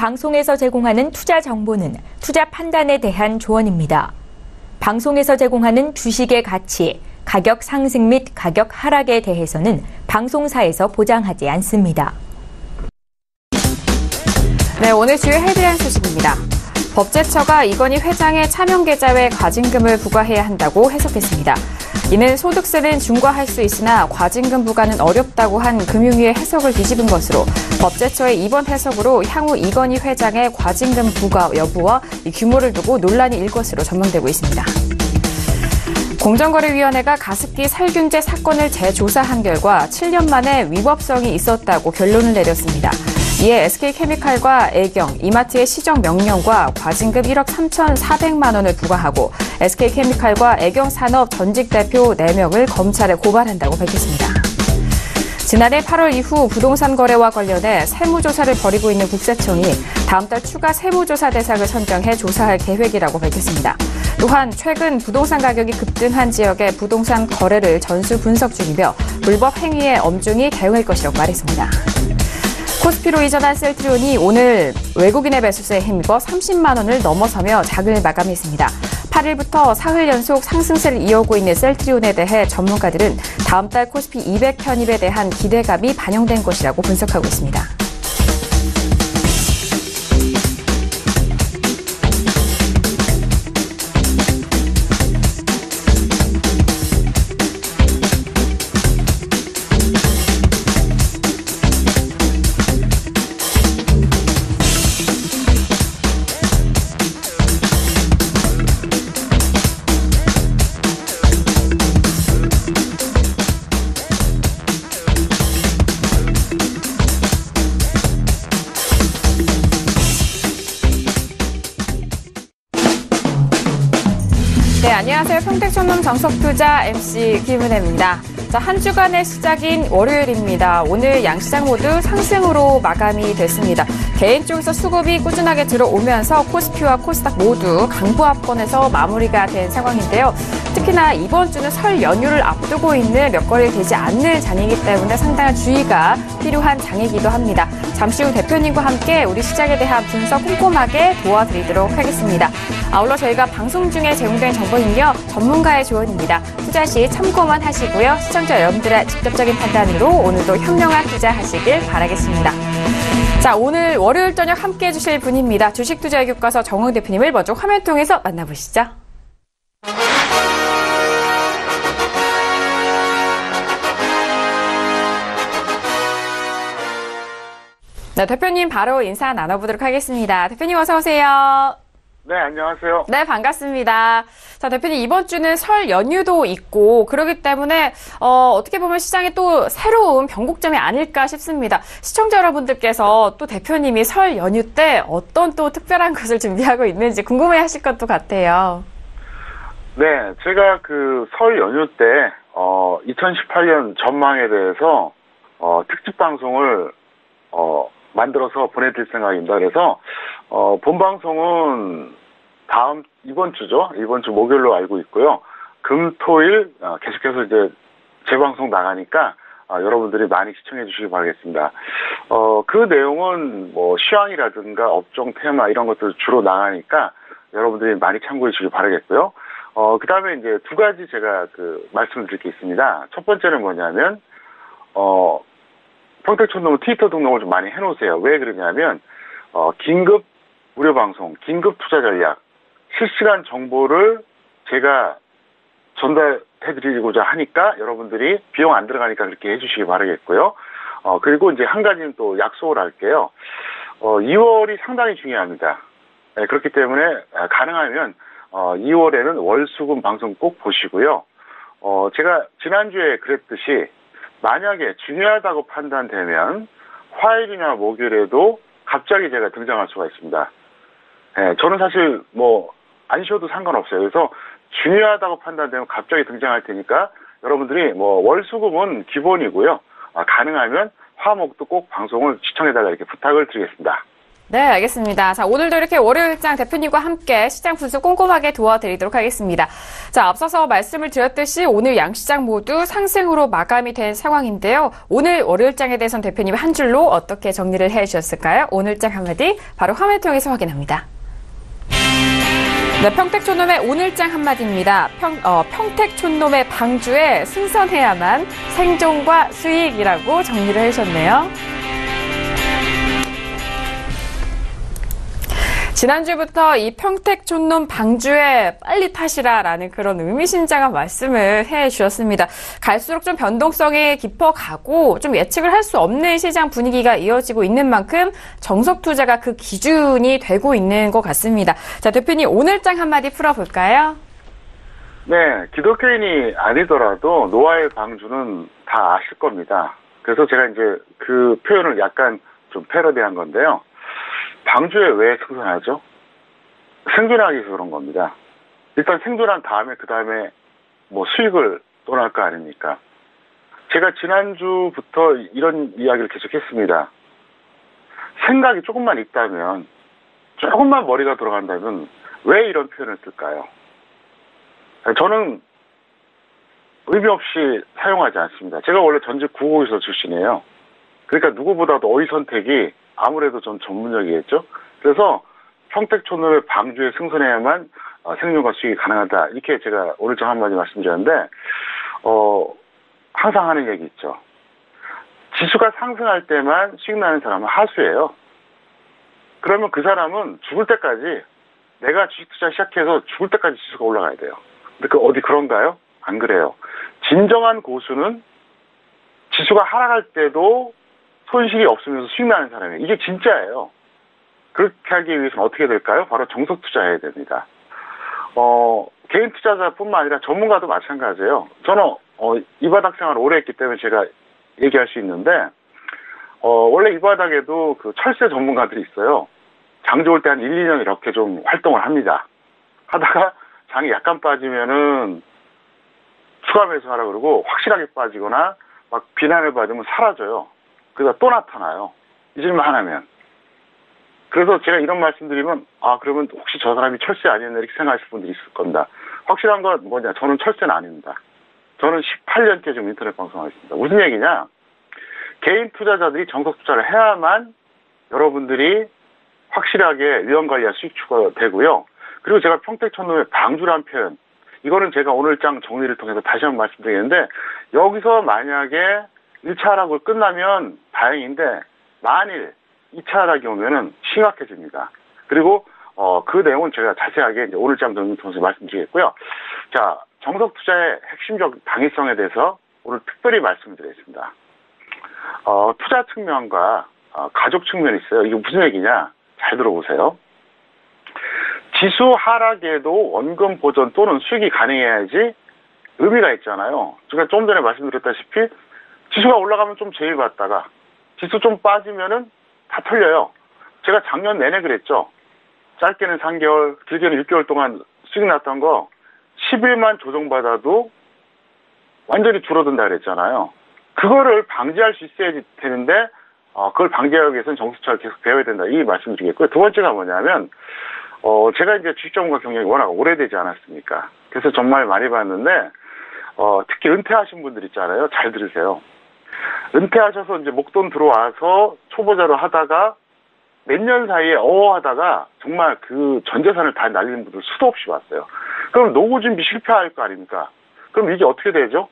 방송에서 제공하는 투자 정보는 투자 판단에 대한 조언입니다. 방송에서 제공하는 주식의 가치, 가격 상승 및 가격 하락에 대해서는 방송사에서 보장하지 않습니다. 네, 오늘 주요 헤드라인 소식입니다. 법제처가 이건희 회장의 차명 계좌에 과징금을 부과해야 한다고 해석했습니다. 이는 소득세는 중과할 수 있으나 과징금 부과는 어렵다고 한 금융위의 해석을 뒤집은 것으로 법제처의 이번 해석으로 향후 이건희 회장의 과징금 부과 여부와 규모를 두고 논란이 일 것으로 전망되고 있습니다. 공정거래위원회가 가습기 살균제 사건을 재조사한 결과 7년 만에 위법성이 있었다고 결론을 내렸습니다. 이에 SK케미칼과 애경, 이마트의 시정 명령과 과징금 1억 3,400만 원을 부과하고 SK케미칼과 애경산업 전직 대표 4명을 검찰에 고발한다고 밝혔습니다. 지난해 8월 이후 부동산 거래와 관련해 세무조사를 벌이고 있는 국세청이 다음 달 추가 세무조사 대상을 선정해 조사할 계획이라고 밝혔습니다. 또한 최근 부동산 가격이 급등한 지역의 부동산 거래를 전수 분석 중이며 불법 행위에 엄중히 대응할 것이라고 말했습니다. 코스피로 이전한 셀트리온이 오늘 외국인의 매수세에 힘입어 30만 원을 넘어서며 장을 마감했습니다. 8일부터 사흘 연속 상승세를 이어오고 있는 셀트리온에 대해 전문가들은 다음 달 코스피 200 편입에 대한 기대감이 반영된 것이라고 분석하고 있습니다. 네, 안녕하세요. 평택촌놈 정석투자 MC 김은혜입니다. 자, 한 주간의 시작인 월요일입니다. 오늘 양시장 모두 상승으로 마감이 됐습니다. 개인 쪽에서 수급이 꾸준하게 들어오면서 코스피와 코스닥 모두 강보합권에서 마무리가 된 상황인데요. 특히나 이번 주는 설 연휴를 앞두고 있는 몇 거래일 되지 않는 장이기 때문에 상당한 주의가 필요한 장이기도 합니다. 잠시 후 대표님과 함께 우리 시장에 대한 분석 꼼꼼하게 도와드리도록 하겠습니다. 아울러 저희가 방송 중에 제공된 정보는요, 전문가의 조언입니다. 투자 시 참고만 하시고요. 시청자 여러분들의 직접적인 판단으로 오늘도 현명한 투자하시길 바라겠습니다. 자, 오늘 월요일 저녁 함께해 주실 분입니다. 주식투자의 교과서 정홍 대표님을 먼저 화면 통해서 만나보시죠. 네, 대표님 바로 인사 나눠보도록 하겠습니다. 대표님 어서 오세요. 네, 안녕하세요. 네, 반갑습니다. 자, 대표님 이번 주는 설 연휴도 있고 그렇기 때문에 어떻게 보면 시장에 또 새로운 변곡점이 아닐까 싶습니다. 시청자 여러분들께서 또 대표님이 설 연휴 때 어떤 또 특별한 것을 준비하고 있는지 궁금해하실 것도 같아요. 네, 제가 그 설 연휴 때 2018년 전망에 대해서 특집 방송을 만들어서 보내드릴 생각입니다. 그래서 본 방송은 이번 주죠. 이번 주 목요일로 알고 있고요. 금, 토일 계속해서 이제 재방송 나가니까 여러분들이 많이 시청해 주시기 바라겠습니다. 그 내용은 뭐 시황이라든가 업종 테마 이런 것들 주로 나가니까 여러분들이 많이 참고해 주시기 바라겠고요. 그 다음에 이제 두 가지 제가 말씀을 드릴 게 있습니다. 첫 번째는 뭐냐면 평택촌놈은 트위터 등록을 좀 많이 해놓으세요. 왜 그러냐면 긴급 무료 방송, 긴급 투자 전략, 실시간 정보를 제가 전달해드리고자 하니까 여러분들이 비용 안 들어가니까 그렇게 해주시기 바라겠고요. 그리고 이제 한 가지는 또 약속을 할게요. 2월이 상당히 중요합니다. 네, 그렇기 때문에 가능하면 2월에는 월수금 방송 꼭 보시고요. 제가 지난주에 그랬듯이 만약에 중요하다고 판단되면 화요일이나 목요일에도 갑자기 제가 등장할 수가 있습니다. 네, 저는 사실 안 쉬어도 상관없어요. 그래서 중요하다고 판단되면 갑자기 등장할 테니까 여러분들이 월수금은 기본이고요. 가능하면 화목도 꼭 방송을 시청해달라 이렇게 부탁을 드리겠습니다. 네, 알겠습니다. 자, 오늘도 이렇게 월요일장 대표님과 함께 시장 분석 꼼꼼하게 도와드리도록 하겠습니다. 자, 앞서서 말씀을 드렸듯이 오늘 양시장 모두 상승으로 마감이 된 상황인데요. 오늘 월요일장에 대해서는 대표님 한 줄로 어떻게 정리를 해주셨을까요? 오늘장 한마디 바로 화면 통해서 확인합니다. 네, 평택촌놈의 오늘장 한마디입니다. 평택촌놈의 방주에 승선해야만 생존과 수익이라고 정리를 해주셨네요. 지난주부터 이 평택촌놈 방주에 빨리 타시라라는 그런 의미심장한 말씀을 해주셨습니다. 갈수록 좀 변동성이 깊어가고 좀 예측을 할 수 없는 시장 분위기가 이어지고 있는 만큼 정석 투자가 그 기준이 되고 있는 것 같습니다. 자, 대표님 오늘장 한마디 풀어볼까요? 네, 기독교인이 아니더라도 노아의 방주는 다 아실 겁니다. 그래서 제가 이제 그 표현을 약간 좀 패러디한 건데요. 방주에 왜 승선하죠? 생존하기 위해서 그런 겁니다. 일단 생존한 다음에 그 다음에 뭐 수익을 떠날 거 아닙니까? 제가 지난주부터 이런 이야기를 계속했습니다. 생각이 조금만 있다면, 조금만 머리가 돌아간다면 왜 이런 표현을 쓸까요? 저는 의미 없이 사용하지 않습니다. 제가 원래 전직 국어교사 출신이에요. 그러니까 누구보다도 어휘 선택이 아무래도 좀 전문적이겠죠. 그래서 평택촌놈의 방주에 승선해야만 생존과 수익이 가능하다. 이렇게 제가 오늘 좀 한마디 말씀드렸는데 항상 하는 얘기 있죠. 지수가 상승할 때만 수익 나는 사람은 하수예요. 그러면 그 사람은 죽을 때까지 내가 주식 투자 시작해서 죽을 때까지 지수가 올라가야 돼요. 근데 어디 그런가요? 안 그래요. 진정한 고수는 지수가 하락할 때도 손실이 없으면서 수익 나는 사람이에요. 이게 진짜예요. 그렇게 하기 위해서는 어떻게 될까요? 바로 정석 투자해야 됩니다. 개인 투자자뿐만 아니라 전문가도 마찬가지예요. 저는 이 바닥 생활을 오래 했기 때문에 제가 얘기할 수 있는데 원래 이 바닥에도 그 철새 전문가들이 있어요. 장 좋을 때 한 1, 2년 이렇게 좀 활동을 합니다. 하다가 장이 약간 빠지면은 추가 매수하라 그러고 확실하게 빠지거나 막 비난을 받으면 사라져요. 그러다 또 나타나요. 잊을만 하면. 그래서 제가 이런 말씀드리면 그러면 혹시 저 사람이 철새 아니었나 이렇게 생각하실 분들이 있을 겁니다. 확실한 건 뭐냐, 저는 철새는 아닙니다. 저는 18년째 지금 인터넷 방송하고 있습니다. 무슨 얘기냐, 개인 투자자들이 정석 투자를 해야만 여러분들이 확실하게 위험관리와 수익 추가가 되고요. 그리고 제가 평택촌놈의 방주란 표현, 이거는 제가 오늘장 정리를 통해서 다시 한번 말씀드리겠는데, 여기서 만약에 1차 하락을 끝나면 다행인데 만일 2차 하락이 오면은 심각해집니다. 그리고 그 내용은 제가 자세하게 이제 오늘장 정리 통해서 말씀드리겠고요. 자, 정석 투자의 핵심적 당위성에 대해서 오늘 특별히 말씀드리겠습니다. 투자 측면과 가족 측면이 있어요. 이게 무슨 얘기냐? 잘 들어보세요. 지수 하락에도 원금 보전 또는 수익이 가능해야지 의미가 있잖아요. 제가 좀 전에 말씀드렸다시피 지수가 올라가면 좀 제일 받다가 지수 좀 빠지면은 다 털려요. 제가 작년 내내 그랬죠. 짧게는 3개월, 길게는 6개월 동안 수익 났던 거 10일만 조정받아도 완전히 줄어든다 그랬잖아요. 그거를 방지할 수 있어야 되는데 그걸 방지하기 위해서는 정수차를 계속 배워야 된다. 이 말씀을 드리겠고요. 두 번째가 뭐냐면 제가 이제 주식 전문가 경력이 워낙 오래되지 않았습니까? 그래서 정말 많이 봤는데 특히 은퇴하신 분들 있잖아요. 잘 들으세요. 은퇴하셔서 이제 목돈 들어와서 초보자로 하다가 몇 년 사이에 하다가 정말 그 전 재산을 다 날리는 분들 수도 없이 봤어요. 그럼 노후 준비 실패할 거 아닙니까? 그럼 이게 어떻게 되죠?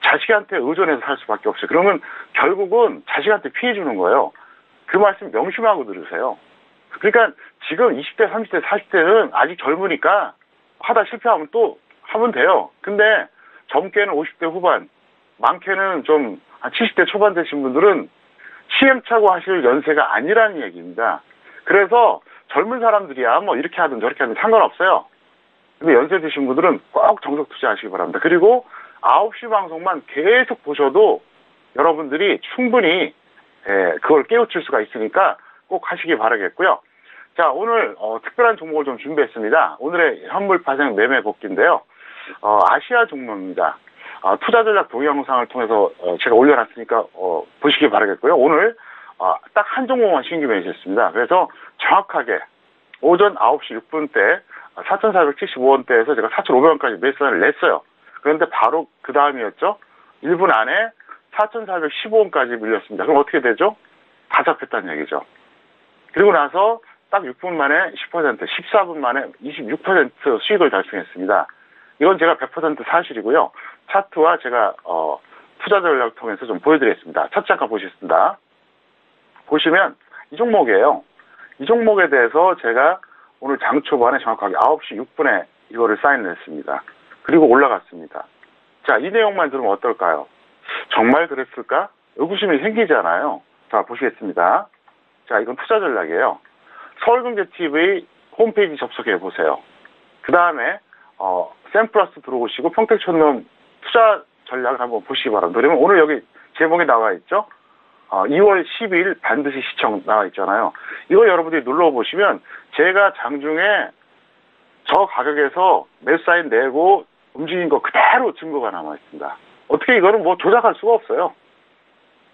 자식한테 의존해서 살 수밖에 없어요. 그러면 결국은 자식한테 피해 주는 거예요. 그 말씀 명심하고 들으세요. 그러니까 지금 20대, 30대, 40대는 아직 젊으니까 하다 실패하면 또 하면 돼요. 근데 젊게는 50대 후반, 많게는 좀 한 70대 초반 되신 분들은 시행착오 하실 연세가 아니라는 얘기입니다. 그래서 젊은 사람들이야 뭐 이렇게 하든 저렇게 하든 상관없어요. 근데 연세 드신 분들은 꼭 정석 투자하시기 바랍니다. 그리고 9시 방송만 계속 보셔도 여러분들이 충분히 그걸 깨우칠 수가 있으니까 꼭 하시기 바라겠고요. 자, 오늘 특별한 종목을 좀 준비했습니다. 오늘의 현물 파생 매매 복귀인데요. 아시아 종목입니다. 투자 전략 동영상을 통해서 제가 올려놨으니까 보시기 바라겠고요. 오늘 딱 한 종목만 신규 매수했습니다. 그래서 정확하게 오전 9시 6분 때 4,475원대에서 제가 4,500원까지 매수를 냈어요. 그런데 바로 그 다음이었죠. 1분 안에 4,415원까지 밀렸습니다. 그럼 어떻게 되죠? 다 잡혔다는 얘기죠. 그리고 나서 딱 6분 만에 10%, 14분 만에 26% 수익을 달성했습니다. 이건 제가 100% 사실이고요. 차트와 제가 투자 전략을 통해서 좀 보여드리겠습니다. 차트 잠깐 보시겠습니다. 보시면 이 종목이에요. 이 종목에 대해서 제가 오늘 장 초반에 정확하게 9시 6분에 이거를 사인을 했습니다. 그리고 올라갔습니다. 자, 이 내용만 들으면 어떨까요? 정말 그랬을까? 의구심이 생기잖아요. 자, 보시겠습니다. 자, 이건 투자 전략이에요. 서울경제TV 홈페이지 접속해 보세요. 그 다음에 샘플러스 들어오시고 평택촌놈 투자 전략을 한번 보시기 바랍니다. 그러면 오늘 여기 제목에 나와 있죠? 2월 12일 반드시 시청 나와 있잖아요. 이거 여러분들이 눌러보시면 제가 장중에 저 가격에서 매수 사인 내고 움직인 거 그대로 증거가 남아 있습니다. 어떻게 이거는 뭐 조작할 수가 없어요.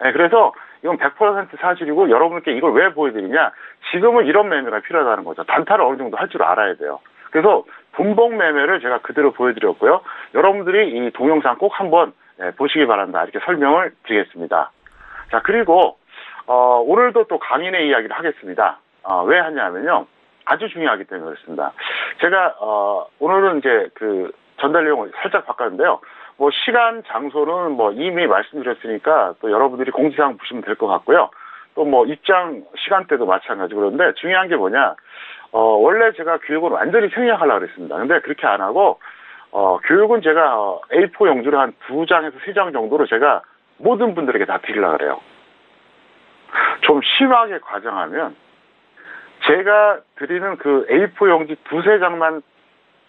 네, 그래서 이건 100% 사실이고 여러분께 이걸 왜 보여드리냐? 지금은 이런 매매가 필요하다는 거죠. 단타를 어느 정도 할 줄 알아야 돼요. 그래서 분봉 매매를 제가 그대로 보여드렸고요. 여러분들이 이 동영상 꼭 한번 보시기 바란다. 이렇게 설명을 드리겠습니다. 자, 그리고 오늘도 또 강인의 이야기를 하겠습니다. 왜 하냐면요. 아주 중요하기 때문에 그렇습니다. 제가 오늘은 이제 그 전달 내용을 살짝 바꿨는데요. 뭐 시간, 장소는 뭐 이미 말씀드렸으니까 또 여러분들이 공지사항 보시면 될 것 같고요. 또 뭐 입장 시간대도 마찬가지고 그런데 중요한 게 뭐냐. 원래 제가 교육은 완전히 생략하려고 그랬습니다. 근데 그렇게 안 하고 교육은 제가 A4 용지로 한 2장에서 3장 정도로 제가 모든 분들에게 다 드리려고 그래요. 좀 심하게 과장하면 제가 드리는 그 A4 용지 2-3장만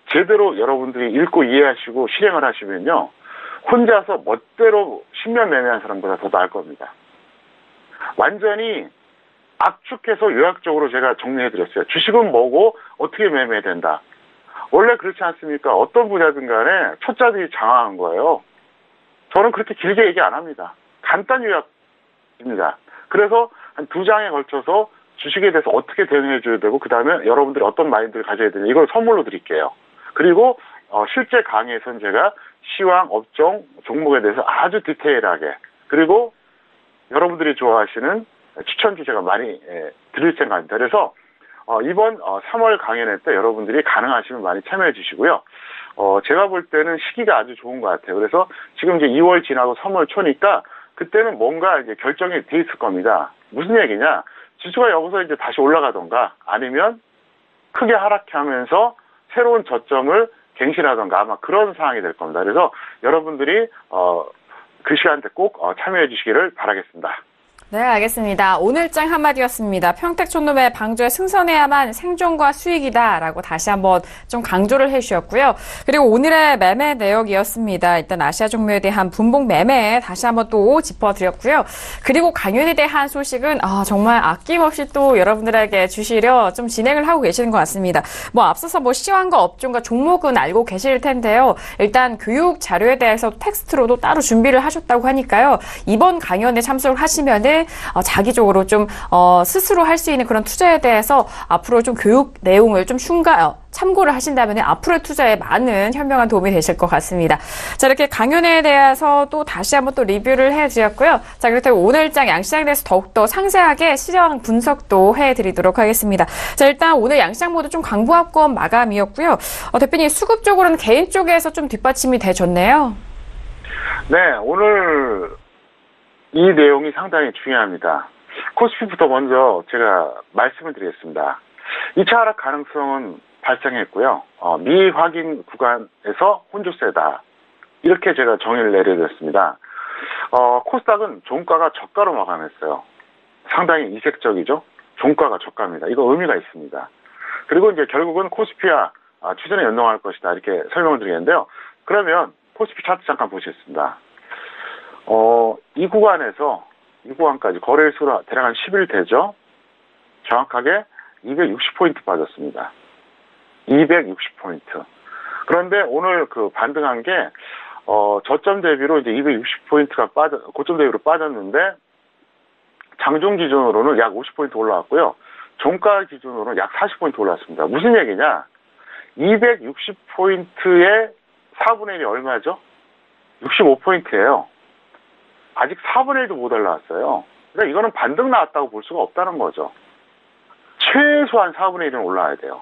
제대로 여러분들이 읽고 이해하시고 실행을 하시면요. 혼자서 멋대로 10년 매매한 사람보다 더 나을 겁니다. 완전히 압축해서 요약적으로 제가 정리해드렸어요. 주식은 뭐고 어떻게 매매해야 된다. 원래 그렇지 않습니까? 어떤 분야든 간에 초짜들이 장악한 거예요. 저는 그렇게 길게 얘기 안 합니다. 간단 요약입니다. 그래서 한 2장에 걸쳐서 주식에 대해서 어떻게 대응해줘야 되고 그 다음에 여러분들이 어떤 마인드를 가져야 되냐 이걸 선물로 드릴게요. 그리고 실제 강의에서는 제가 시황, 업종, 종목에 대해서 아주 디테일하게 그리고 여러분들이 좋아하시는 추천주 제가 많이 드릴 생각입니다. 그래서 이번 3월 강연회 때 여러분들이 가능하시면 많이 참여해 주시고요. 제가 볼 때는 시기가 아주 좋은 것 같아요. 그래서 지금 이제 2월 지나고 3월 초니까 그때는 뭔가 이제 결정이 돼 있을 겁니다. 무슨 얘기냐? 지수가 여기서 이제 다시 올라가던가 아니면 크게 하락하면서 새로운 저점을 갱신하던가 아마 그런 상황이 될 겁니다. 그래서 여러분들이 그 시간대 꼭 참여해 주시기를 바라겠습니다. 네, 알겠습니다. 오늘장 한마디였습니다. 평택촌놈의 방조에 승선해야만 생존과 수익이다라고 다시 한번 좀 강조를 해주셨고요. 그리고 오늘의 매매 내역이었습니다. 일단 아시아 종묘에 대한 분봉 매매 다시 한번 또 짚어드렸고요. 그리고 강연에 대한 소식은 정말 아낌없이 또 여러분들에게 주시려 좀 진행을 하고 계시는 것 같습니다. 뭐 앞서서 뭐 시황과 업종과 종목은 알고 계실 텐데요. 일단 교육 자료에 대해서 텍스트로도 따로 준비를 하셨다고 하니까요. 이번 강연에 참석을 하시면은 자기적으로 좀 스스로 할 수 있는 그런 투자에 대해서 앞으로 좀 교육 내용을 좀 참고를 하신다면 앞으로의 투자에 많은 현명한 도움이 되실 것 같습니다. 자, 이렇게 강연에 대해서 또 다시 한번 또 리뷰를 해드렸고요. 자, 그렇다고 오늘장 양시장에 대해서 더욱더 상세하게 시장 분석도 해드리도록 하겠습니다. 자, 일단 오늘 양시장 모두 좀 강보합권 마감이었고요. 대표님 수급 쪽으로는 개인 쪽에서 좀 뒷받침이 돼줬네요. 네, 오늘 이 내용이 상당히 중요합니다. 코스피부터 먼저 제가 말씀을 드리겠습니다. 2차 하락 가능성은 발생했고요. 미확인 구간에서 혼조세다. 이렇게 제가 정의를 내려드렸습니다. 코스닥은 종가가 저가로 마감했어요. 상당히 이색적이죠? 종가가 저가입니다. 이거 의미가 있습니다. 그리고 이제 결국은 코스피와 추세에 연동할 것이다. 이렇게 설명을 드리겠는데요. 그러면 코스피 차트 잠깐 보시겠습니다. 이 구간까지 거래일수가 대략 한 10일 되죠? 정확하게 260포인트 빠졌습니다. 260포인트. 그런데 오늘 그 반등한 게, 저점 대비로 이제 260포인트가 고점 대비로 빠졌는데, 장중 기준으로는 약 50포인트 올라왔고요. 종가 기준으로는 약 40포인트 올랐습니다. 무슨 얘기냐? 260포인트의 4분의 1이 얼마죠? 65포인트예요. 아직 4분의 1도 못 올라왔어요. 그러니까 이거는 반등 나왔다고 볼 수가 없다는 거죠. 최소한 4분의 1은 올라와야 돼요.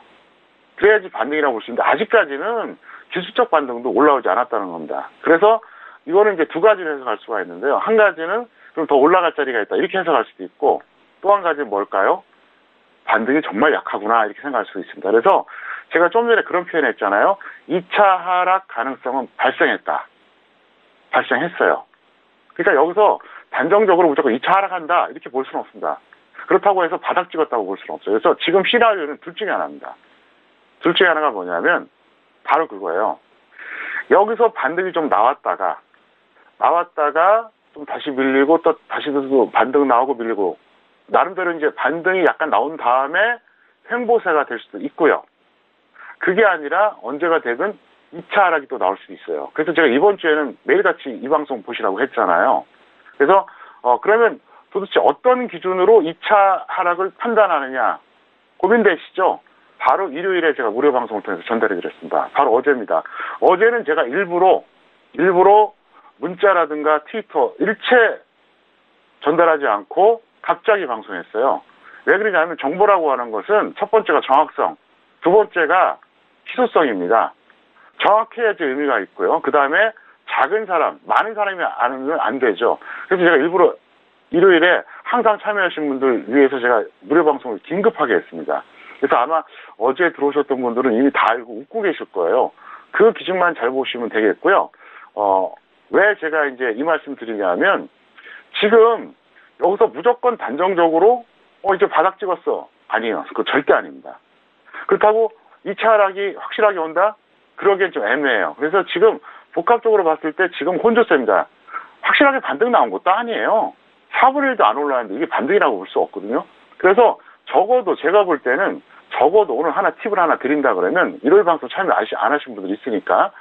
그래야지 반등이라고 볼 수 있는데 아직까지는 기술적 반등도 올라오지 않았다는 겁니다. 그래서 이거는 이제 두 가지로 해석할 수가 있는데요. 한 가지는 좀 더 올라갈 자리가 있다 이렇게 해석할 수도 있고 또 한 가지는 뭘까요? 반등이 정말 약하구나 이렇게 생각할 수 있습니다. 그래서 제가 좀 전에 그런 표현했잖아요. 2차 하락 가능성은 발생했어요. 그러니까 여기서 단정적으로 무조건 2차 하락한다 이렇게 볼 수는 없습니다. 그렇다고 해서 바닥 찍었다고 볼 수는 없어요. 그래서 지금 시나리오는 둘 중에 하나입니다. 둘 중에 하나가 뭐냐면 바로 그거예요. 여기서 반등이 좀 나왔다가 좀 다시 밀리고 또 다시 또 반등 나오고 밀리고 나름대로 이제 반등이 약간 나온 다음에 횡보세가 될 수도 있고요. 그게 아니라 언제가 되든 2차 하락이 또 나올 수도 있어요. 그래서 제가 이번 주에는 매일같이 이 방송 보시라고 했잖아요. 그래서 그러면 도대체 어떤 기준으로 2차 하락을 판단하느냐 고민되시죠? 바로 일요일에 제가 무료 방송을 통해서 전달해드렸습니다. 바로 어제입니다. 어제는 제가 일부러 문자라든가 트위터 일체 전달하지 않고 갑자기 방송했어요. 왜 그러냐면 정보라고 하는 것은 첫 번째가 정확성, 두 번째가 희소성입니다. 정확해야지 의미가 있고요. 그 다음에 작은 사람, 많은 사람이 아는 안 되죠. 그래서 제가 일부러 일요일에 항상 참여하신 분들 위해서 제가 무료 방송을 긴급하게 했습니다. 그래서 아마 어제 들어오셨던 분들은 이미 다 알고 웃고 계실 거예요. 그 기준만 잘 보시면 되겠고요. 왜 제가 이제 이 말씀 드리냐면 지금 여기서 무조건 단정적으로 이제 바닥 찍었어. 아니에요. 그거 절대 아닙니다. 그렇다고 2차 하락이 확실하게 온다? 그러기엔 좀 애매해요. 그래서 지금 복합적으로 봤을 때 지금 혼조세입니다. 확실하게 반등 나온 것도 아니에요. 4분의 1도 안 올라왔는데 이게 반등이라고 볼 수 없거든요. 그래서 적어도 제가 볼 때는 적어도 오늘 팁을 하나 드린다 그러면 일요일 방송 참여 안 하신 분들 있으니까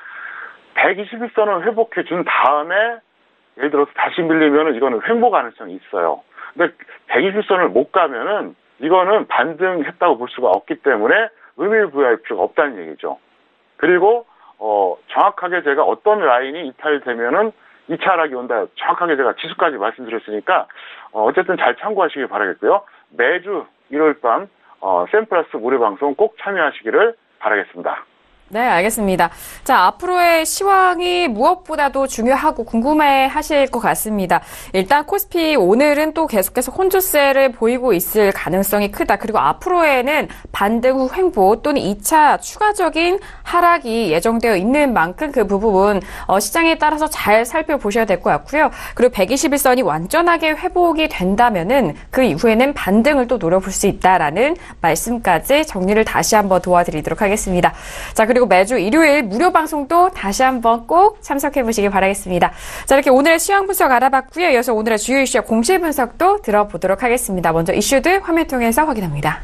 121선을 회복해 준 다음에 예를 들어서 다시 밀리면은 이거는 횡보 가능성이 있어요. 근데 121선을 못 가면은 이거는 반등했다고 볼 수가 없기 때문에 의미를 부여할 필요가 없다는 얘기죠. 그리고 정확하게 제가 어떤 라인이 이탈되면은 2차 하락이 온다. 정확하게 제가 지수까지 말씀드렸으니까 어쨌든 잘 참고하시길 바라겠고요. 매주 일요일 밤 샘플러스 무료 방송 꼭 참여하시기를 바라겠습니다. 네, 알겠습니다. 자, 앞으로의 시황이 무엇보다도 중요하고 궁금해 하실 것 같습니다. 일단 코스피 오늘은 또 계속해서 혼조세를 보이고 있을 가능성이 크다. 그리고 앞으로에는 반등 후 횡보 또는 2차 추가적인 하락이 예정되어 있는 만큼 그 부분 시장에 따라서 잘 살펴보셔야 될 것 같고요. 그리고 121선이 완전하게 회복이 된다면은 그 이후에는 반등을 또 노려볼 수 있다라는 말씀까지 정리를 다시 한번 도와드리도록 하겠습니다. 자, 그리고 매주 일요일 무료 방송도 다시 한번 꼭 참석해 보시기 바라겠습니다. 자, 이렇게 오늘의 시황 분석 알아봤고요. 이어서 오늘의 주요 이슈와 공시 분석도 들어보도록 하겠습니다. 먼저 이슈들 화면 통해서 확인합니다.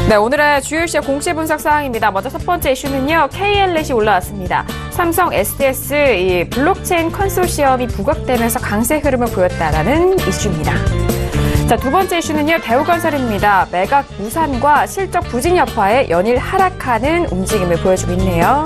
네, 오늘의 주요 이슈와 공시 분석 사항입니다. 먼저 첫 번째 이슈는요. KLN이 올라왔습니다. 삼성 SDS 이 블록체인 컨소시엄이 부각되면서 강세 흐름을 보였다라는 이슈입니다. 자, 두 번째 이슈는요. 대우건설입니다. 매각 무산과 실적 부진 여파에 연일 하락하는 움직임을 보여주고 있네요.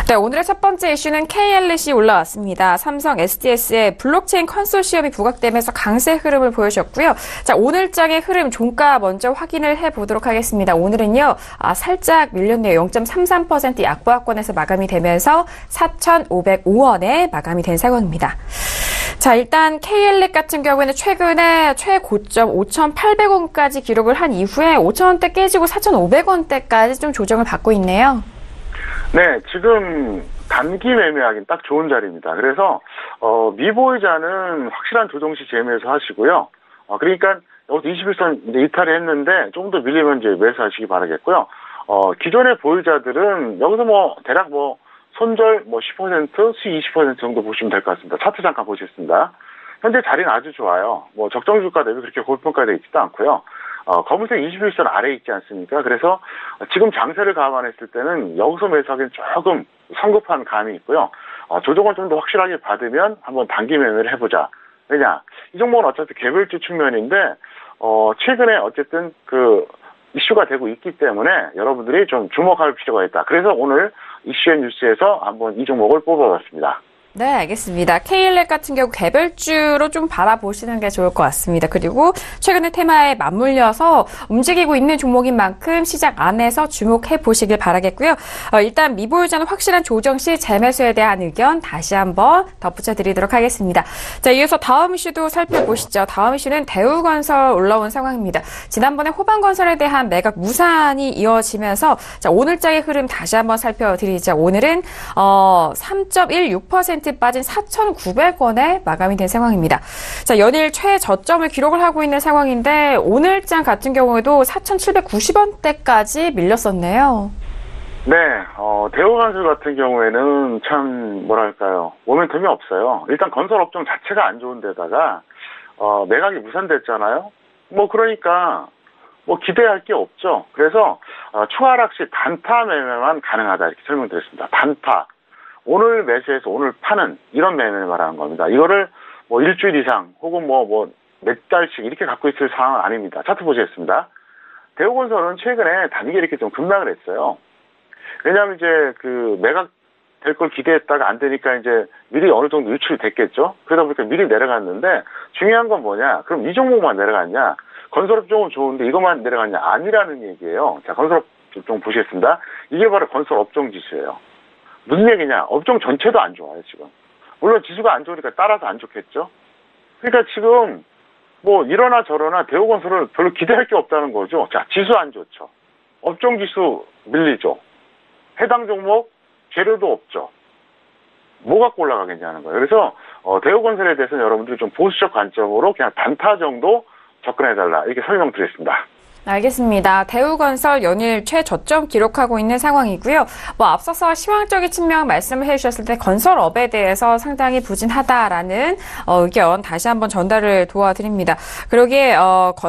네, 오늘의 첫 번째 이슈는 KLN이 올라왔습니다. 삼성 SDS의 블록체인 컨소시엄이 부각되면서 강세 흐름을 보여줬고요. 자, 오늘장의 흐름 종가 먼저 확인을 해보도록 하겠습니다. 오늘은요, 살짝 밀렸네요. 0.33% 약보합권에서 마감이 되면서 4,505원에 마감이 된 상황입니다. 자, 일단 KLN 같은 경우에는 최근에 최고점 5,800원까지 기록을 한 이후에 5,000원대 깨지고 4,500원대까지 좀 조정을 받고 있네요. 네, 지금 단기 매매하기는 딱 좋은 자리입니다. 그래서 미보이자는 확실한 조정 시 재매에서 하시고요. 그러니까 여기서 21선 이제 이탈을 했는데 조금 더 밀리면 이제 매수하시기 바라겠고요. 기존의 보유자들은 여기서 대략 손절 10%, 수익 20% 정도 보시면 될 것 같습니다. 차트 잠깐 보시겠습니다. 현재 자리는 아주 좋아요. 적정 주가 대비 그렇게 고평가되어 있지도 않고요. 검은색 21선 아래에 있지 않습니까? 그래서 지금 장세를 감안했을 때는 여기서 매수하기는 조금 성급한 감이 있고요. 조정을 좀 더 확실하게 받으면 한번 단기 매매를 해보자. 왜냐, 이 종목은 어차피 개별주 측면인데, 최근에 어쨌든 이슈가 되고 있기 때문에 여러분들이 좀 주목할 필요가 있다. 그래서 오늘 이슈앤 뉴스에서 한번 이 종목을 뽑아봤습니다. 네, 알겠습니다. KLX 같은 경우 개별주로 좀 바라보시는 게 좋을 것 같습니다. 그리고 최근에 테마에 맞물려서 움직이고 있는 종목인 만큼 시장 안에서 주목해 보시길 바라겠고요. 일단 미보유자는 확실한 조정 시 재매수에 대한 의견 다시 한번 덧붙여 드리도록 하겠습니다. 자, 이어서 다음 이슈도 살펴보시죠. 다음 이슈는 대우건설 올라온 상황입니다. 지난번에 호반건설에 대한 매각 무산이 이어지면서 자, 오늘장의 흐름 다시 한번 살펴드리죠. 오늘은 3.16% 빠진 4,900원에 마감이 된 상황입니다. 자, 연일 최저점을 기록을 하고 있는 상황인데 오늘장 같은 경우에도 4,790원대까지 밀렸었네요. 네, 대우건설 같은 경우에는 참 뭐랄까요, 모멘텀이 없어요. 일단 건설업종 자체가 안 좋은 데다가 매각이 무산됐잖아요. 그러니까 기대할 게 없죠. 그래서 추가 하락 시 단타 매매만 가능하다 이렇게 설명드렸습니다. 단타. 오늘 매수해서 오늘 파는 이런 매매를 말하는 겁니다. 이거를 일주일 이상 혹은 몇 달씩 이렇게 갖고 있을 상황은 아닙니다. 차트 보시겠습니다. 대우건설은 최근에 단기 이렇게 좀 급락을 했어요. 왜냐하면 이제 매각 될 걸 기대했다가 안 되니까 이제 미리 어느 정도 유출이 됐겠죠. 그러다 보니까 미리 내려갔는데 중요한 건 뭐냐? 그럼 이 종목만 내려갔냐? 건설업종은 좋은데 이것만 내려갔냐? 아니라는 얘기예요. 자, 건설업종 보시겠습니다. 이게 바로 건설업종 지수예요. 무슨 얘기냐? 업종 전체도 안 좋아요, 지금. 물론 지수가 안 좋으니까 따라서 안 좋겠죠? 그러니까 지금 이러나 저러나 대우건설을 별로 기대할 게 없다는 거죠. 자, 지수 안 좋죠. 업종 지수 밀리죠. 해당 종목 재료도 없죠. 뭐 갖고 올라가겠냐는 거예요. 그래서 대우건설에 대해서는 여러분들이 좀 보수적 관점으로 그냥 단타 정도 접근해달라 이렇게 설명드렸습니다. 알겠습니다. 대우건설 연일 최저점 기록하고 있는 상황이고요. 앞서서 시황적인 측면 말씀을 해주셨을 때 건설업에 대해서 상당히 부진하다라는 의견 다시 한번 전달을 도와드립니다. 그러기에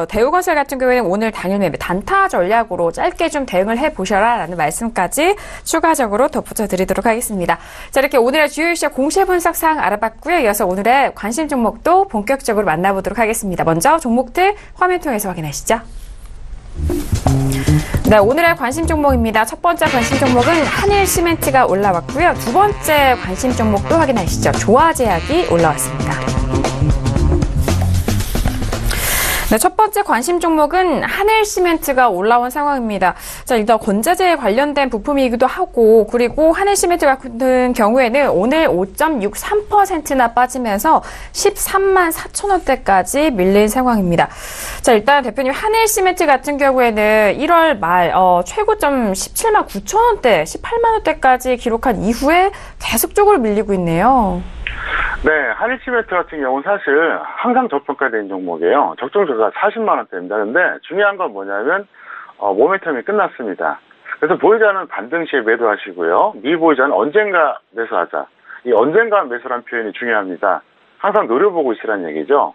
대우건설 같은 경우에는 오늘 당일 매매 단타 전략으로 짧게 좀 대응을 해보셔라라는 말씀까지 추가적으로 덧붙여 드리도록 하겠습니다. 자, 이렇게 오늘의 주요 이슈 공시 분석 사항 알아봤고요. 이어서 오늘의 관심 종목도 본격적으로 만나보도록 하겠습니다. 먼저 종목들 화면 통해서 확인하시죠. 네, 오늘의 관심 종목입니다. 첫 번째 관심 종목은 한일시멘트가 올라왔고요. 두 번째 관심 종목도 확인하시죠. 조화제약이 올라왔습니다. 네, 첫 번째 관심 종목은 한일시멘트가 올라온 상황입니다. 자, 일단 건자재에 관련된 부품이기도 하고, 그리고 한일시멘트 같은 경우에는 오늘 5.63%나 빠지면서 13만 4천 원대까지 밀린 상황입니다. 자, 일단 대표님 한일시멘트 같은 경우에는 1월 말 최고점 17만 9천 원대, 18만 원대까지 기록한 이후에 계속적으로 밀리고 있네요. 네, 한일시멘트 같은 경우는 사실 항상 저평가된 종목이에요. 적정주가 40만 원대입니다. 근데 중요한 건 뭐냐면 모멘텀이 끝났습니다. 그래서 보유자는 반등 시에 매도하시고요. 미보유자는 언젠가 매수하자. 이 언젠가 매수란 표현이 중요합니다. 항상 노려보고 있으라는 얘기죠.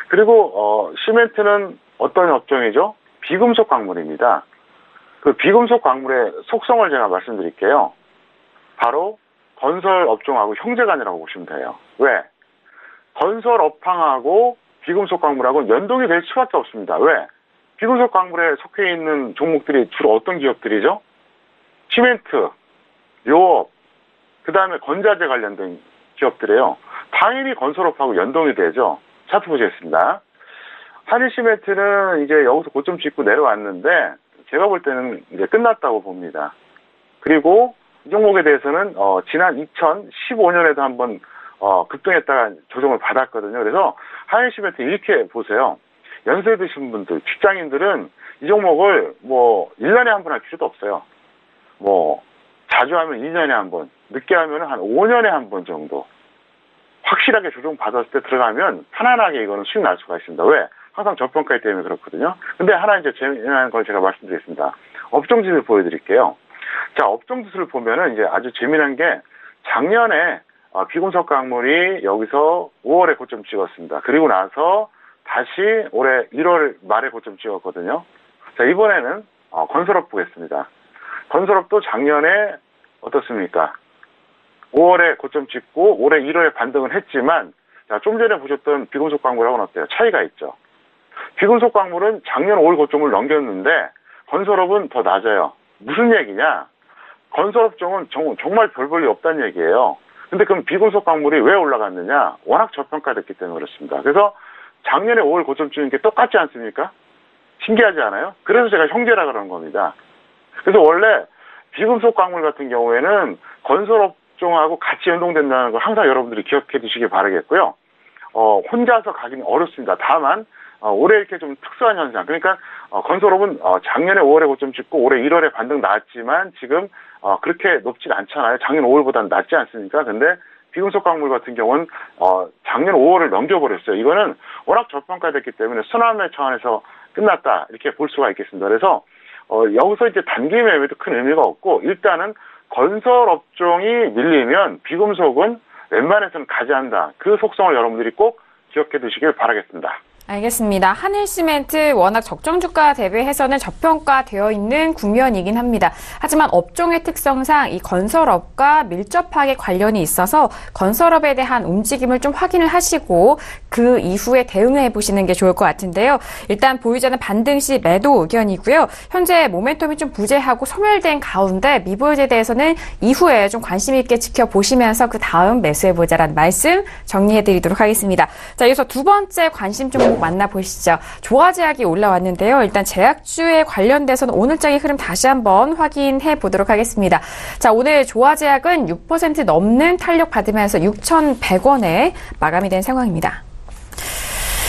그리고 시멘트는 어떤 업종이죠? 비금속 광물입니다. 그 비금속 광물의 속성을 제가 말씀드릴게요. 바로 건설 업종하고 형제간이라고 보시면 돼요. 왜? 건설 업황하고 비금속 광물하고는 연동이 될 수밖에 없습니다. 왜? 비금속 광물에 속해 있는 종목들이 주로 어떤 기업들이죠? 시멘트, 요업, 그 다음에 건자재 관련된 기업들이에요. 당연히 건설업하고 연동이 되죠. 차트 보시겠습니다. 한일시멘트는 이제 여기서 고점 찍고 내려왔는데 제가 볼 때는 이제 끝났다고 봅니다. 그리고 이 종목에 대해서는 지난 2015년에도 한번 급등했다가 조정을 받았거든요. 그래서 한일시멘트 이렇게 보세요. 연세 드신 분들, 직장인들은 이 종목을 1년에 한 번 할 필요도 없어요. 자주 하면 2년에 한 번, 늦게 하면 한 5년에 한 번 정도. 확실하게 조정 받았을 때 들어가면 편안하게 이거는 수익 날 수가 있습니다. 왜? 항상 저평가이기 때문에 그렇거든요. 근데 하나 이제 재미난 걸 제가 말씀드리겠습니다. 업종지수를 보여드릴게요. 자, 업종 지수를 보면은 이제 아주 재미난 게 작년에 비금속 광물이 여기서 5월에 고점 찍었습니다. 그리고 나서 다시 올해 1월 말에 고점 찍었거든요. 자, 이번에는 건설업 보겠습니다. 건설업도 작년에 어떻습니까? 5월에 고점 찍고 올해 1월에 반등을 했지만 자, 좀 전에 보셨던 비금속 광물하고는 어때요? 차이가 있죠. 비금속 광물은 작년 5월 고점을 넘겼는데 건설업은 더 낮아요. 무슨 얘기냐? 건설업종은 정말 별 볼일 없다는 얘기예요. 근데 그럼 비금속 광물이 왜 올라갔느냐? 워낙 저평가됐기 때문에 그렇습니다. 그래서 작년에 5월 고점 찍은 게 똑같지 않습니까? 신기하지 않아요? 그래서 제가 형제라 그러는 겁니다. 그래서 원래 비금속 광물 같은 경우에는 건설업종하고 같이 연동된다는 걸 항상 여러분들이 기억해 두시기 바라겠고요. 혼자서 가기는 어렵습니다. 다만 올해 이렇게 좀 특수한 현상. 그러니까 건설업은 작년에 5월에 고점 찍고 올해 1월에 반등 나왔지만 지금 그렇게 높진 않잖아요. 작년 5월보다는 낮지 않습니까? 근데 비금속 광물 같은 경우는 작년 5월을 넘겨버렸어요. 이거는 워낙 저평가됐기 때문에 순환매 차원에서 끝났다 이렇게 볼 수가 있겠습니다. 그래서 여기서 이제 단기 매매도 큰 의미가 없고 일단은 건설업종이 밀리면 비금속은 웬만해서는 가지한다. 그 속성을 여러분들이 꼭 기억해 두시길 바라겠습니다. 알겠습니다. 한일시멘트 워낙 적정 주가 대비해서는 저평가되어 있는 국면이긴 합니다. 하지만 업종의 특성상 이 건설업과 밀접하게 관련이 있어서 건설업에 대한 움직임을 좀 확인을 하시고 그 이후에 대응을 해보시는 게 좋을 것 같은데요. 일단 보유자는 반등 시 매도 의견이고요. 현재 모멘텀이 좀 부재하고 소멸된 가운데 미보유에 대해서는 이후에 좀 관심 있게 지켜보시면서 그 다음 매수해보자라는 말씀 정리해드리도록 하겠습니다. 자, 이어서 두 번째 관심 종목 만나보시죠. 조화제약이 올라왔는데요. 일단 제약주에 관련돼서는 오늘장의 흐름 다시 한번 확인해 보도록 하겠습니다. 자, 오늘 조화제약은 6% 넘는 탄력 받으면서 6,100원에 마감이 된 상황입니다.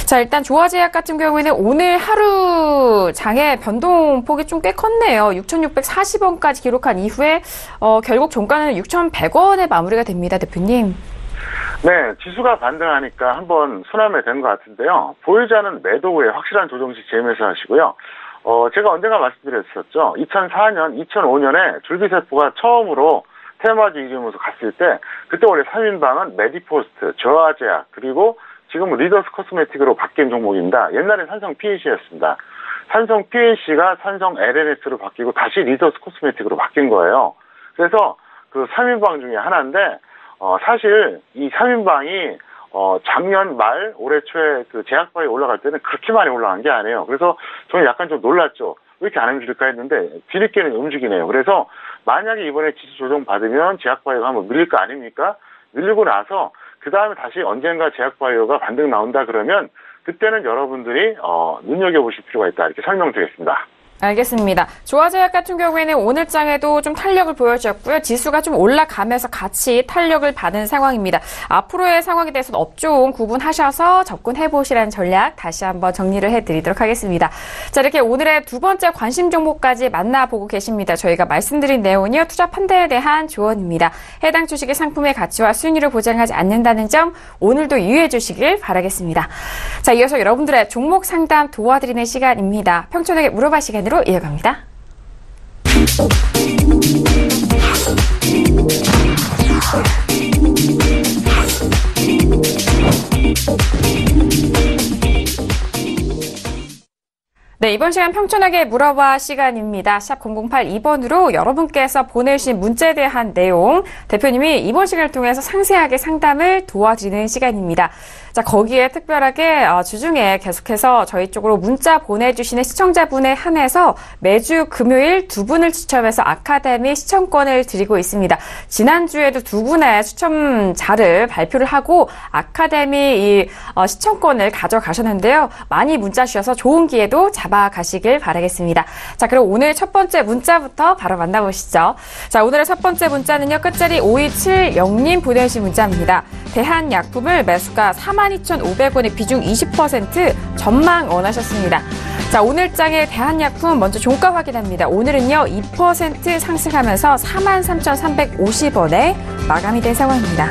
자, 일단 조화제약 같은 경우에는 오늘 하루 장의 변동폭이 좀 꽤 컸네요. 6,640원까지 기록한 이후에 결국 종가는 6,100원에 마무리가 됩니다. 대표님. 네, 지수가 반등하니까 한번 순환매 된 것 같은데요. 보유자는 매도 후에 확실한 조정 시 재매수하시고요. 제가 언젠가 말씀드렸었죠. 2004년, 2005년에 줄기세포가 처음으로 테마주 이름으로 갔을 때 그때 원래 3인방은 메디포스트, 조화제약, 그리고 지금은 리더스 코스메틱으로 바뀐 종목입니다. 옛날에 삼성 PAC였습니다. 삼성 PAC가 삼성 LNS로 바뀌고 다시 리더스 코스메틱으로 바뀐 거예요. 그래서 그 3인방 중에 하나인데 사실 이 3인방이 작년 말 올해 초에 그 제약바에 올라갈 때는 그렇게 많이 올라간 게 아니에요. 그래서 저는 약간 좀 놀랐죠. 왜 이렇게 안 움직일까 했는데 뒤늦게는 움직이네요. 그래서 만약에 이번에 지수 조정 받으면 제약바이오가 한번 밀릴 거 아닙니까? 밀리고 나서 그 다음에 다시 언젠가 제약바이오가 반등 나온다 그러면 그때는 여러분들이 눈여겨보실 필요가 있다 이렇게 설명드리겠습니다. 알겠습니다. 조화제약 같은 경우에는 오늘장에도 좀 탄력을 보여주었고요. 지수가 좀 올라가면서 같이 탄력을 받은 상황입니다. 앞으로의 상황에 대해서는 업종 구분하셔서 접근해보시라는 전략 다시 한번 정리를 해드리도록 하겠습니다. 자, 이렇게 오늘의 두 번째 관심 종목까지 만나보고 계십니다. 저희가 말씀드린 내용은요. 투자 판단에 대한 조언입니다. 해당 주식의 상품의 가치와 수익률을 보장하지 않는다는 점 오늘도 유의해 주시길 바라겠습니다. 자, 이어서 여러분들의 종목 상담 도와드리는 시간입니다. 평촌에게 물어봐 시간 으로 이어갑니다. 네, 이번 시간 평촌하게 물어봐 시간입니다. 샵 0082번으로 여러분께서 보내주신 문자에 대한 내용 대표님이 이번 시간을 통해서 상세하게 상담을 도와드리는 시간입니다. 자, 거기에 특별하게 주중에 계속해서 저희 쪽으로 문자 보내주시는 시청자분에 한해서 매주 금요일 두 분을 추첨해서 아카데미 시청권을 드리고 있습니다. 지난주에도 두 분의 추첨자를 발표를 하고 아카데미 시청권을 가져가셨는데요. 많이 문자 주셔서 좋은 기회도 잡아가시길 바라겠습니다. 자, 그럼 오늘 첫 번째 문자부터 바로 만나보시죠. 자, 오늘의 첫 번째 문자는요. 끝자리 5270님 보내주신 문자입니다. 대한약품을 매수가 42,500원의 비중 20% 전망 원하셨습니다. 자, 오늘장의 대한약품 먼저 종가 확인합니다. 오늘은요 2% 상승하면서 43,350원에 마감이 된 상황입니다.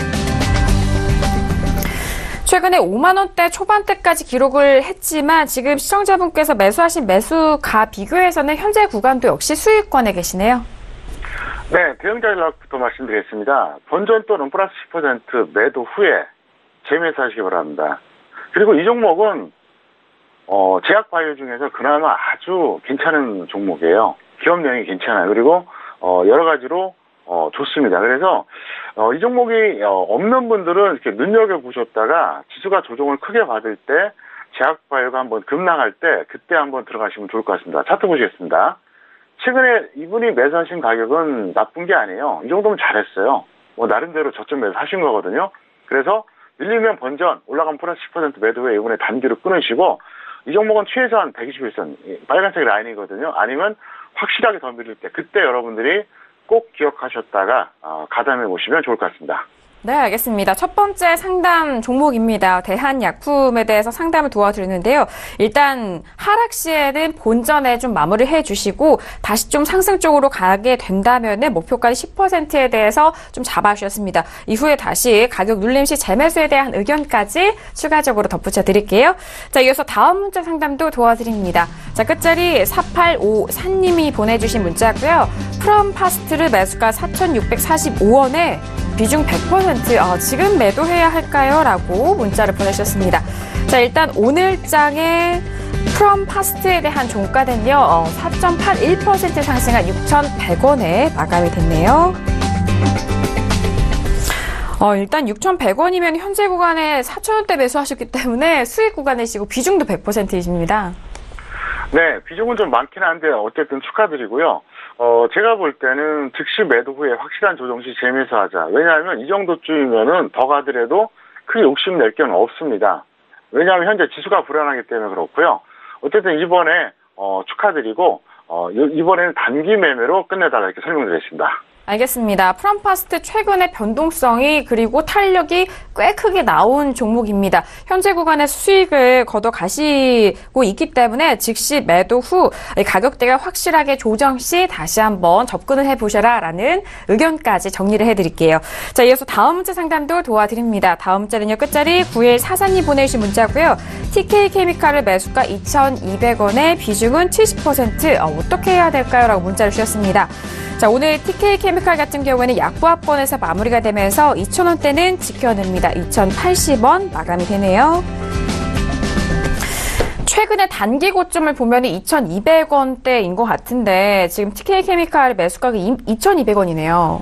최근에 5만 원대 초반대까지 기록을 했지만 지금 시청자분께서 매수하신 매수가 비교해서는 현재 구간도 역시 수익권에 계시네요. 네, 대응 전략부터 말씀드리겠습니다. 본전 또는 플러스 10% 매도 후에 재매수하시기 바랍니다. 그리고 이 종목은 제약바이오 중에서 그나마 아주 괜찮은 종목이에요. 기업력이 괜찮아요. 그리고 여러 가지로 좋습니다. 그래서 이 종목이 없는 분들은 이렇게 눈여겨보셨다가 지수가 조정을 크게 받을 때 제약바이오가 한번 급락할 때 그때 한번 들어가시면 좋을 것 같습니다. 차트 보시겠습니다. 최근에 이분이 매수하신 가격은 나쁜 게 아니에요. 이 정도면 잘했어요. 나름대로 저점 매수하신 거거든요. 그래서 밀리면 번전, 올라가면 플러스 10% 매도 후에 이번에 단기로 끊으시고 이 종목은 최소한 121선, 빨간색 라인이거든요. 아니면 확실하게 더 밀릴 때 그때 여러분들이 꼭 기억하셨다가 가담해 보시면 좋을 것 같습니다. 네, 알겠습니다. 첫 번째 상담 종목입니다. 대한약품에 대해서 상담을 도와드리는데요. 일단 하락 시에는 본전에 좀 마무리를 해주시고 다시 좀 상승 쪽으로 가게 된다면은 목표가지 10%에 대해서 좀 잡아주셨습니다. 이후에 다시 가격 눌림 시 재매수에 대한 의견까지 추가적으로 덧붙여 드릴게요. 자, 이어서 다음 문자 상담도 도와드립니다. 자, 끝자리 4854님이 보내주신 문자고요. 프롬파스트를 매수가 4,645원에 비중 100%, 지금 매도해야 할까요? 라고 문자를 보내주셨습니다. 자, 일단 오늘장의 프롬파스트에 대한 종가는요, 4.81% 상승한 6,100원에 마감이 됐네요. 일단 6,100원이면 현재 구간에 4,000원대 매수하셨기 때문에 수익 구간이시고 비중도 100%이십니다. 네, 비중은 좀 많긴 한데 어쨌든 축하드리고요. 제가 볼 때는 즉시 매도 후에 확실한 조정 시 재매수하자. 왜냐하면 이 정도쯤이면은 더 가더라도 크게 욕심낼 건 없습니다. 왜냐하면 현재 지수가 불안하기 때문에 그렇고요. 어쨌든 이번에 축하드리고 이번에는 단기 매매로 끝내달라 이렇게 설명드렸습니다. 알겠습니다. 프롬파스트 최근의 변동성이 그리고 탄력이 꽤 크게 나온 종목입니다. 현재 구간의 수익을 걷어가시고 있기 때문에 즉시 매도 후 가격대가 확실하게 조정 시 다시 한번 접근을 해보셔라라는 의견까지 정리를 해드릴게요. 자, 이어서 다음 문자 상담도 도와드립니다. 다음 문자는요. 끝자리 9144님 보내주신 문자고요. TK케미칼을 매수가 2,200원에 비중은 70%. 어떻게 해야 될까요? 라고 문자를 주셨습니다. 자, 오늘 TK케미칼 같은 경우에는 약보합권에서 마무리가 되면서 2,000원대는 지켜냅니다. 2,080원 마감이 되네요. 최근에 단기 고점을 보면 2,200원대인 것 같은데 지금 TK케미칼 매수가가 2,200원이네요.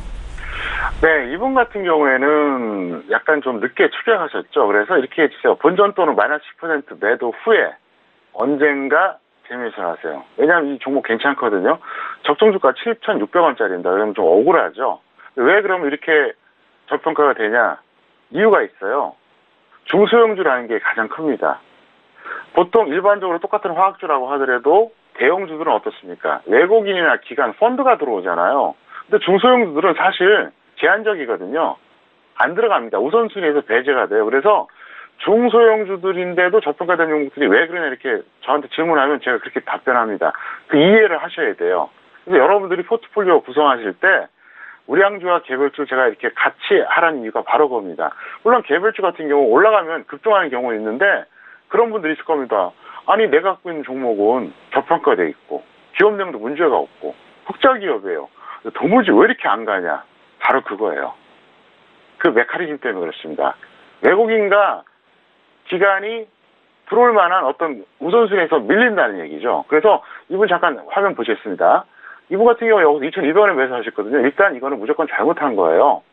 네, 이분 같은 경우에는 약간 좀 늦게 출격하셨죠. 그래서 이렇게 해주세요. 본전 또는 마이너스 10% 매도 후에 언젠가 재매수를 하세요. 왜냐하면 이 종목 괜찮거든요. 적정주가 7,600원짜리입니다. 그러면 좀 억울하죠. 왜 그러면 이렇게 저평가가 되냐? 이유가 있어요. 중소형주라는 게 가장 큽니다. 보통 일반적으로 똑같은 화학주라고 하더라도 대형주들은 어떻습니까? 외국인이나 기관, 펀드가 들어오잖아요. 근데 중소형주들은 사실 제한적이거든요. 안 들어갑니다. 우선순위에서 배제가 돼요. 그래서 중소형주들인데도 저평가된 종목들이 왜 그러냐 이렇게 저한테 질문하면 제가 그렇게 답변합니다. 그 이해를 하셔야 돼요. 그래서 여러분들이 포트폴리오 구성하실 때 우량주와 개별주 제가 이렇게 같이 하라는 이유가 바로 그겁니다. 물론 개별주 같은 경우 올라가면 급등하는 경우는 있는데 그런 분들이 있을 겁니다. 아니 내가 갖고 있는 종목은 저평가돼 있고 기업명도 문제가 없고 흑자기업이에요. 도무지 왜 이렇게 안 가냐? 바로 그거예요. 그 메커니즘 때문에 그렇습니다. 외국인과 기간이 들어올 만한 어떤 우선순위에서 밀린다는 얘기죠. 그래서 이분 잠깐 화면 보시겠습니다. 이분 같은 경우 여기서 2,200원에 매수하셨거든요. 일단 이거는 무조건 잘못한 거예요.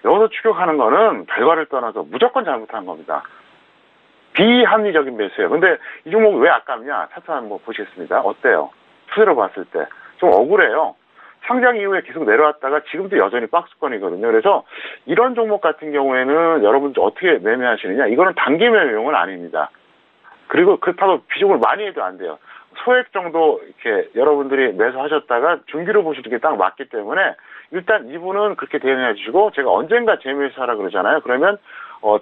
여기서 추격하는 거는 결과를 떠나서 무조건 잘못한 겁니다. 비합리적인 매수예요. 근데 이 종목이 왜 아깝냐? 차트 한번 보시겠습니다. 어때요? 투자로 봤을 때. 좀 억울해요. 상장 이후에 계속 내려왔다가 지금도 여전히 박스권이거든요. 그래서 이런 종목 같은 경우에는 여러분들 어떻게 매매하시느냐? 이거는 단기 매매용은 아닙니다. 그리고 그렇다고 비중을 많이 해도 안 돼요. 소액 정도 이렇게 여러분들이 매수하셨다가 중기로 보시는 게 딱 맞기 때문에 일단 이분은 그렇게 대응해 주시고 제가 언젠가 재매수하라 그러잖아요. 그러면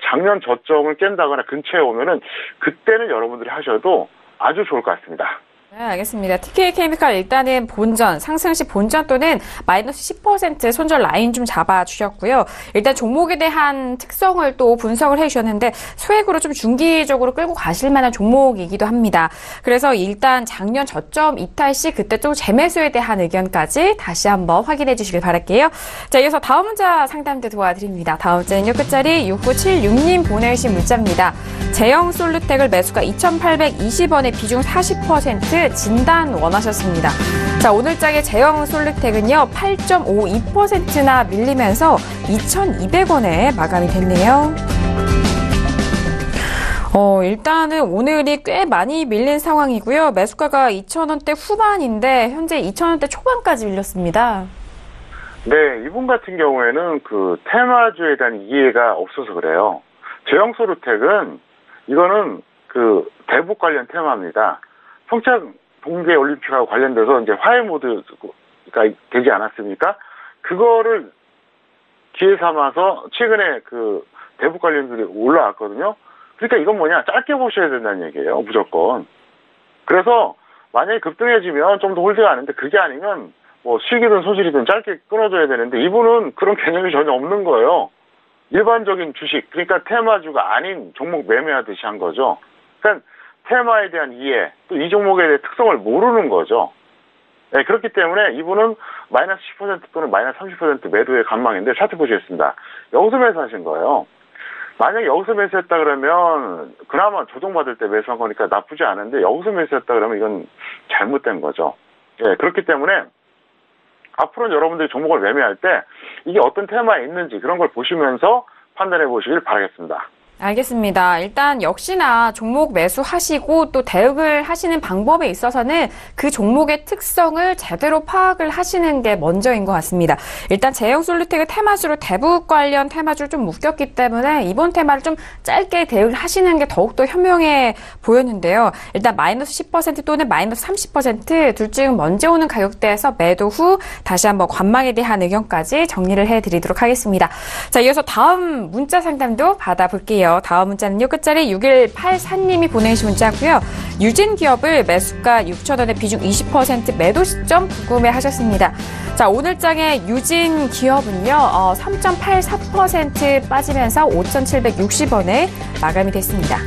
작년 저점을 깬다거나 근처에 오면은 그때는 여러분들이 하셔도 아주 좋을 것 같습니다. 네, 알겠습니다. TK케미칼 일단은 본전, 상승 시 본전 또는 마이너스 10% 손절 라인 좀 잡아주셨고요. 일단 종목에 대한 특성을 또 분석을 해주셨는데 소액으로 좀 중기적으로 끌고 가실 만한 종목이기도 합니다. 그래서 일단 작년 저점 이탈 시 그때 좀 재매수에 대한 의견까지 다시 한번 확인해 주시길 바랄게요. 자, 이어서 다음 문자 상담대 도와드립니다. 다음 문자는요. 끝자리 6976님 보내주신 문자입니다. 제형 솔루텍을 매수가 2,820원에 비중 40%, 10% 진단 원하셨습니다. 자, 오늘장의 제형 솔루텍은요, 8.52%나 밀리면서 2,200원에 마감이 됐네요. 일단은 오늘이 꽤 많이 밀린 상황이고요. 매수가가 2,000원대 후반인데 현재 2,000원대 초반까지 밀렸습니다. 네, 이분 같은 경우에는 그 테마주에 대한 이해가 없어서 그래요. 제형 솔루텍은 이거는 그 대북 관련 테마입니다. 평창 동계 올림픽하고 관련돼서 이제 화해 모드가 되지 않았습니까? 그거를 기회 삼아서 최근에 그 대북 관련들이 올라왔거든요. 그러니까 이건 뭐냐, 짧게 보셔야 된다는 얘기예요, 무조건. 그래서 만약에 급등해지면 좀 더 홀드가 하는데 그게 아니면 뭐 수익이든 손실이든 짧게 끊어줘야 되는데 이분은 그런 개념이 전혀 없는 거예요. 일반적인 주식, 그러니까 테마주가 아닌 종목 매매하듯이 한 거죠. 그러니까 테마에 대한 이해, 또 이 종목에 대한 특성을 모르는 거죠. 네, 그렇기 때문에 이분은 마이너스 10% 또는 마이너스 30% 매도의 관망인데 차트 보시겠습니다. 여기서 매수하신 거예요. 만약에 여기서 매수했다 그러면 그나마 조정받을 때 매수한 거니까 나쁘지 않은데 여기서 매수했다 그러면 이건 잘못된 거죠. 예, 그렇기 때문에 앞으로는 여러분들이 종목을 매매할 때 이게 어떤 테마에 있는지 그런 걸 보시면서 판단해 보시길 바라겠습니다. 알겠습니다. 일단 역시나 종목 매수하시고 또 대응을 하시는 방법에 있어서는 그 종목의 특성을 제대로 파악을 하시는 게 먼저인 것 같습니다. 일단 제형 솔루텍의 테마주로 대북 관련 테마주를 좀 묶였기 때문에 이번 테마를 좀 짧게 대응을 하시는 게 더욱더 현명해 보였는데요. 일단 마이너스 10% 또는 마이너스 30% 둘 중 먼저 오는 가격대에서 매도 후 다시 한번 관망에 대한 의견까지 정리를 해드리도록 하겠습니다. 자, 이어서 다음 문자 상담도 받아볼게요. 다음 문자는요, 끝자리 6184님이 보내주신 문자고요. 유진기업을 매수가 6,000원에 비중 20% 매도 시점 궁금해하셨습니다. 자, 오늘장의 유진기업은요, 3.84% 빠지면서 5,760원에 마감이 됐습니다.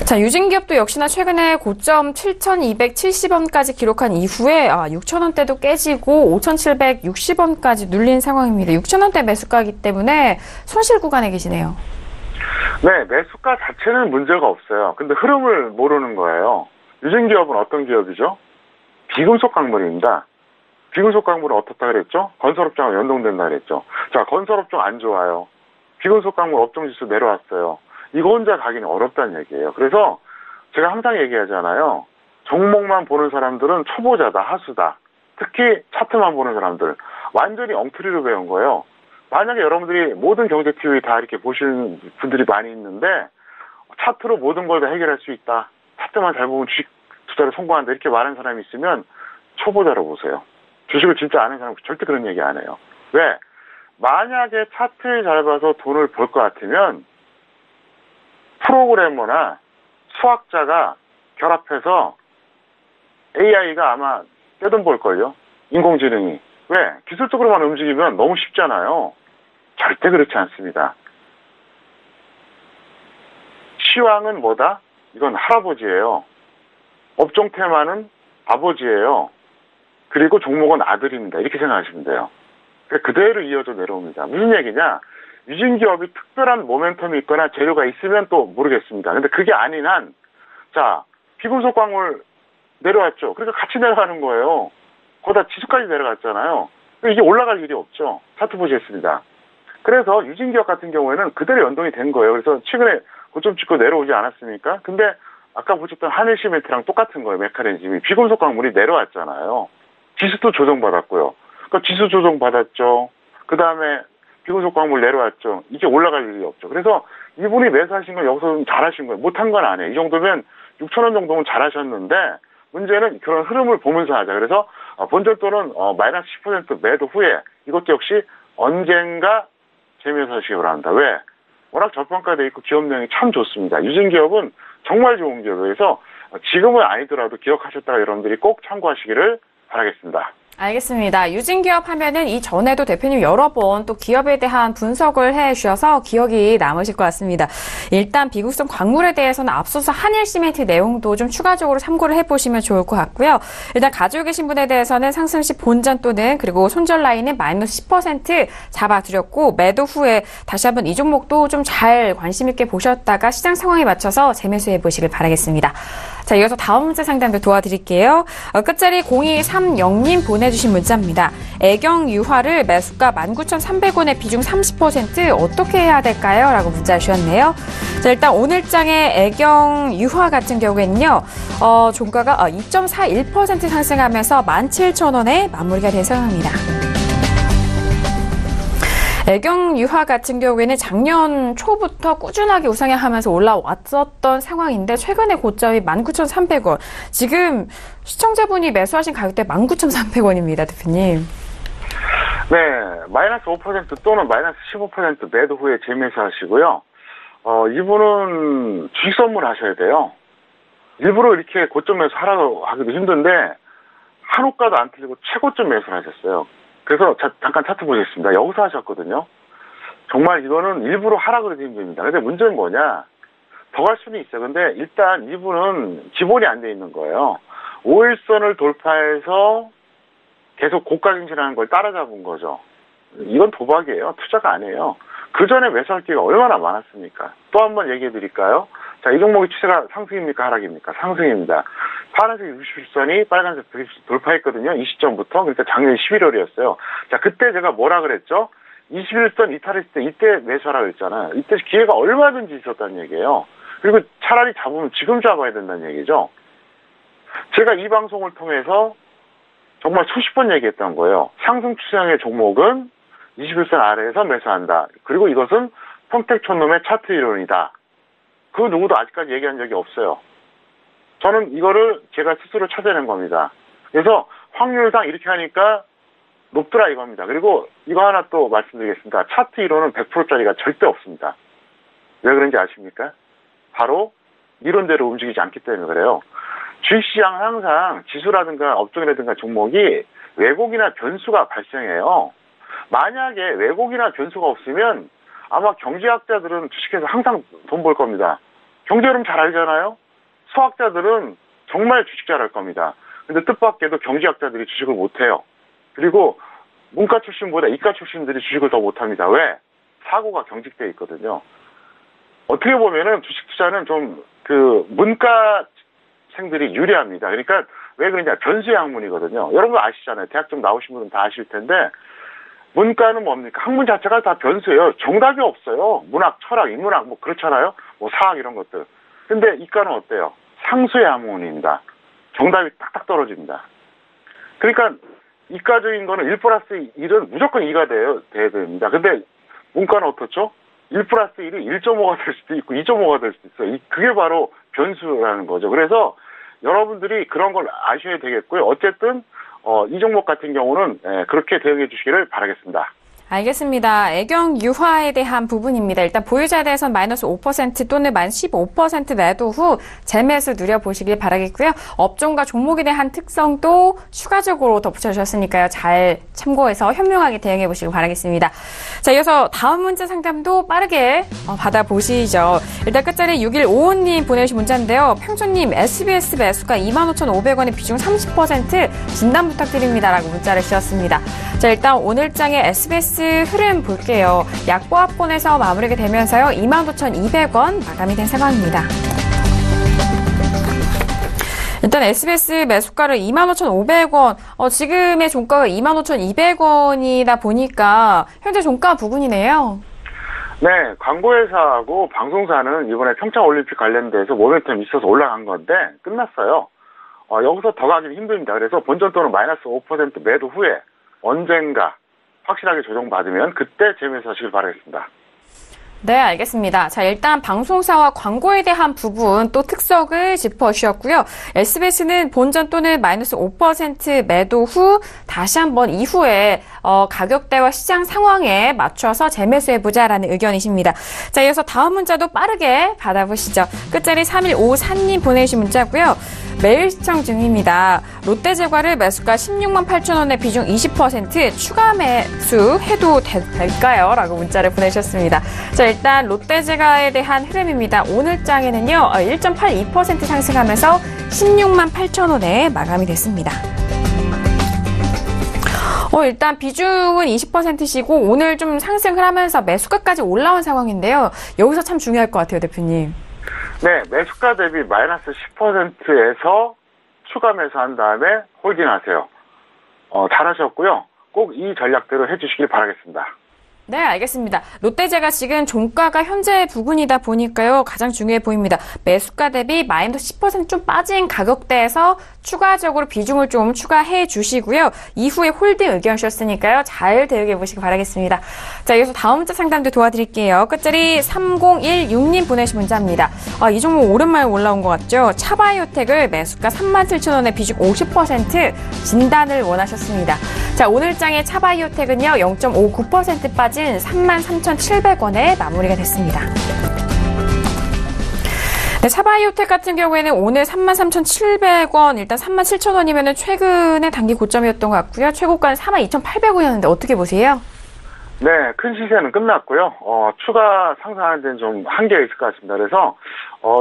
자, 유진기업도 역시나 최근에 고점 7,270원까지 기록한 이후에 6,000원대도 깨지고 5,760원까지 눌린 상황입니다. 6,000원대 매수가이기 때문에 손실 구간에 계시네요. 네, 매수가 자체는 문제가 없어요. 근데 흐름을 모르는 거예요. 유진기업은 어떤 기업이죠? 비금속 광물입니다. 비금속 광물은 어떻다 그랬죠? 건설업종과 연동된다 그랬죠. 자, 건설업종 안 좋아요. 비금속 광물 업종지수 내려왔어요. 이거 혼자 가기는 어렵다는 얘기예요. 그래서 제가 항상 얘기하잖아요. 종목만 보는 사람들은 초보자다, 하수다. 특히 차트만 보는 사람들. 완전히 엉터리로 배운 거예요. 만약에 여러분들이 모든 경제 TV 다 이렇게 보시는 분들이 많이 있는데 차트로 모든 걸 다 해결할 수 있다. 차트만 잘 보면 주식 투자를 성공한다. 이렇게 말하는 사람이 있으면 초보자로 보세요. 주식을 진짜 아는 사람은 절대 그런 얘기 안 해요. 왜? 만약에 차트를 잘 봐서 돈을 벌 것 같으면 프로그래머나 수학자가 결합해서 AI가 아마 떼돈 벌걸요? 인공지능이. 왜? 기술적으로만 움직이면 너무 쉽잖아요. 절대 그렇지 않습니다. 시황은 뭐다? 이건 할아버지예요. 업종 테마는 아버지예요. 그리고 종목은 아들입니다. 이렇게 생각하시면 돼요. 그대로 이어져 내려옵니다. 무슨 얘기냐? 유진기업이 특별한 모멘텀이 있거나 재료가 있으면 또 모르겠습니다. 근데 그게 아닌 한, 자, 비금속 광물 내려왔죠. 그러니까 같이 내려가는 거예요. 거기다 지수까지 내려갔잖아요. 이게 올라갈 일이 없죠. 차트 보시겠습니다. 그래서 유진기업 같은 경우에는 그대로 연동이 된 거예요. 그래서 최근에 고점 찍고 내려오지 않았습니까? 근데 아까 보셨던 하늘시멘트랑 똑같은 거예요. 메커니즘이. 비금속 광물이 내려왔잖아요. 지수도 조정받았고요. 그러니까 지수 조정받았죠. 그 다음에 비금속 광물 내려왔죠. 이게 올라갈 일이 없죠. 그래서 이분이 매수하신 건 여기서 잘하신 거예요. 못한 건 아니에요. 이 정도면 6,000원 정도면 잘하셨는데 문제는 그런 흐름을 보면서 하자. 그래서 본전 또는 마이너스 10% 매도 후에 이것도 역시 언젠가 재미있어 하시기 바랍니다. 왜? 워낙 저평가되어 있고 기업명이 참 좋습니다. 유진기업은 정말 좋은 기업이에요. 그래서 지금은 아니더라도 기억하셨다가 여러분들이 꼭 참고하시기를 바라겠습니다. 알겠습니다. 유진기업 하면은 이전에도 대표님 여러 번 또 기업에 대한 분석을 해 주셔서 기억이 남으실 것 같습니다. 일단 비국성 광물에 대해서는 앞서서 한일시멘트 내용도 좀 추가적으로 참고를 해보시면 좋을 것 같고요. 일단 가지고 계신 분에 대해서는 상승 시 본전 또는 그리고 손절 라인은 마이너스 10% 잡아드렸고 매도 후에 다시 한번 이 종목도 좀 잘 관심 있게 보셨다가 시장 상황에 맞춰서 재매수해 보시길 바라겠습니다. 자, 이어서 다음 문제 상담도 도와드릴게요. 끝자리 0230님 보내주신 문자입니다. 애경 유화를 매수가 19,300원에 비중 30% 어떻게 해야 될까요? 라고 문자 주셨네요. 자, 일단 오늘장의 애경 유화 같은 경우에는요, 종가가 2.41% 상승하면서 17,000원에 마무리가 된 상황입니다. 애경 유화 같은 경우에는 작년 초부터 꾸준하게 우상향하면서 올라왔었던 상황인데 최근에 고점이 19,300원. 지금 시청자분이 매수하신 가격대 19,300원입니다, 대표님. 네, 마이너스 5% 또는 마이너스 15% 매도 후에 재매수하시고요. 이분은 주식 선물 하셔야 돼요. 일부러 이렇게 고점 매수 하라고 하기도 힘든데 한호가도 안 틀리고 최고점 매수를 하셨어요. 그래서 잠깐 차트 보겠습니다. 여기서 하셨거든요. 정말 이거는 일부러 하라 그래도 힘듭니다. 근데 문제는 뭐냐? 더 갈 수는 있어요. 근데 일단 이분은 기본이 안 돼 있는 거예요. 5일선을 돌파해서 계속 고가 갱신하는 걸 따라잡은 거죠. 이건 도박이에요. 투자가 아니에요. 그 전에 매수할 기회가 얼마나 많았습니까? 또 한 번 얘기해 드릴까요? 자, 이 종목의 추세가 상승입니까? 하락입니까? 상승입니다. 파란색 60선이 빨간색 120선 돌파했거든요. 이 시점부터. 그러니까 작년 11월이었어요. 자, 그때 제가 뭐라 그랬죠? 21선 이탈했을 때 이때 매수하라 그랬잖아요. 이때 기회가 얼마든지 있었다는 얘기예요. 그리고 차라리 잡으면 지금 잡아야 된다는 얘기죠. 제가 이 방송을 통해서 정말 수십 번 얘기했던 거예요. 상승 추세형의 종목은 21선 아래에서 매수한다. 그리고 이것은 평택촌놈의 차트 이론이다. 그 누구도 아직까지 얘기한 적이 없어요. 저는 이거를 제가 스스로 찾아낸 겁니다. 그래서 확률상 이렇게 하니까 높더라 이겁니다. 그리고 이거 하나 또 말씀드리겠습니다. 차트 이론은 100%짜리가 절대 없습니다. 왜 그런지 아십니까? 바로 이론대로 움직이지 않기 때문에 그래요. 주식시장은 항상 지수라든가 업종이라든가 종목이 왜곡이나 변수가 발생해요. 만약에 왜곡이나 변수가 없으면 아마 경제학자들은 주식에서 항상 돈 벌 겁니다. 경제 흐름 잘 알잖아요. 수학자들은 정말 주식 잘할 겁니다. 근데 뜻밖에도 경제학자들이 주식을 못해요. 그리고 문과 출신보다 이과 출신들이 주식을 더 못합니다. 왜? 사고가 경직되어 있거든요. 어떻게 보면은 주식 투자는 좀 문과생들이 유리합니다. 그러니까 왜 그러냐? 변수의 학문이거든요. 여러분 아시잖아요. 대학 좀 나오신 분은 다 아실 텐데 문과는 뭡니까? 학문 자체가 다 변수예요. 정답이 없어요. 문학, 철학, 인문학 뭐 그렇잖아요. 뭐 사학 이런 것들. 근데 이과는 어때요? 상수의 학문입니다. 정답이 딱딱 떨어집니다. 그러니까 이과적인 거는 1 플러스 1은 무조건 2가 돼야 됩니다. 근데 문과는 어떻죠? 1 플러스 1이 1.5가 될 수도 있고 2.5가 될 수도 있어요. 그게 바로 변수라는 거죠. 그래서 여러분들이 그런 걸 아셔야 되겠고요. 어쨌든 이 종목 같은 경우는 그렇게 대응해 주시기를 바라겠습니다. 알겠습니다. 애경 유화에 대한 부분입니다. 일단 보유자에 대해서는 마이너스 5% 또는 마이너스 15% 매도 후 재매수 누려보시길 바라겠고요. 업종과 종목에 대한 특성도 추가적으로 덧붙여주셨으니까요. 잘 참고해서 현명하게 대응해 보시길 바라겠습니다. 자, 이어서 다음 문제 상담도 빠르게 받아보시죠. 일단 끝자리 6155님 보내주신 문자인데요. 평촌님 SBS 매수가 25,500원의 비중 30% 진단 부탁드립니다라고 문자를 주셨습니다. 자, 일단 오늘장의 SBS 흐름 볼게요. 약보합권에서 마무리가 되면서요. 25,200원 마감이 된 상황입니다. 일단 SBS 매수가를 25,500원, 지금의 종가가 25,200원이다 보니까 현재 종가 부근이네요. 네, 광고회사하고 방송사는 이번에 평창올림픽 관련돼서 모멘텀이 있어서 올라간 건데 끝났어요. 여기서 더 가기는 힘듭니다. 그래서 본전 또는 마이너스 5% 매도 후에 언젠가 확실하게 조정받으면 그때 재매수하시길 바라겠습니다. 네, 알겠습니다. 자, 일단 방송사와 광고에 대한 부분 또 특성을 짚어주셨고요. SBS는 본전 또는 마이너스 5% 매도 후 다시 한번 이후에 가격대와 시장 상황에 맞춰서 재매수해보자라는 의견이십니다. 자, 이어서 다음 문자도 빠르게 받아보시죠. 끝자리 3154님 보내주신 문자고요. 매일 시청 중입니다. 롯데제과를 매수가 16만 8천 원의 비중 20% 추가 매수해도 될까요? 라고 문자를 보내주셨습니다. 자, 일단 롯데제과에 대한 흐름입니다. 오늘장에는요 1.82% 상승하면서 16만 8천 원에 마감이 됐습니다. 일단 비중은 20%시고 오늘 좀 상승을 하면서 매수가까지 올라온 상황인데요. 여기서 참 중요할 것 같아요, 대표님. 네, 매수가 대비 마이너스 10%에서 추가 매수한 다음에 홀딩하세요. 잘하셨고요. 꼭 이 전략대로 해주시길 바라겠습니다. 네, 알겠습니다. 롯데제가 지금 종가가 현재 부근이다 보니까요. 가장 중요해 보입니다. 매수가 대비 마이너스 10% 좀 빠진 가격대에서 추가적으로 비중을 좀 추가해 주시고요. 이후에 홀딩 의견 주셨으니까요. 잘 대응해 보시기 바라겠습니다. 자, 이어서 다음 문자 상담도 도와드릴게요. 끝자리 3016님 보내신 문자입니다. 이 종목 오랜만에 올라온 것 같죠? 차바이오텍을 매수가 37,000원에 비중 50% 진단을 원하셨습니다. 자, 오늘 장의 차바이오텍은요. 0.59% 빠진 33,700원에 마무리가 됐습니다. 네, 차바이오텍 같은 경우에는 오늘 33,700원, 일단 37,000원이면 최근의 단기 고점이었던 것 같고요. 최고가는 42,800원이었는데 어떻게 보세요? 네, 큰 시세는 끝났고요. 추가 상승하는 데는 좀 한계가 있을 것 같습니다. 그래서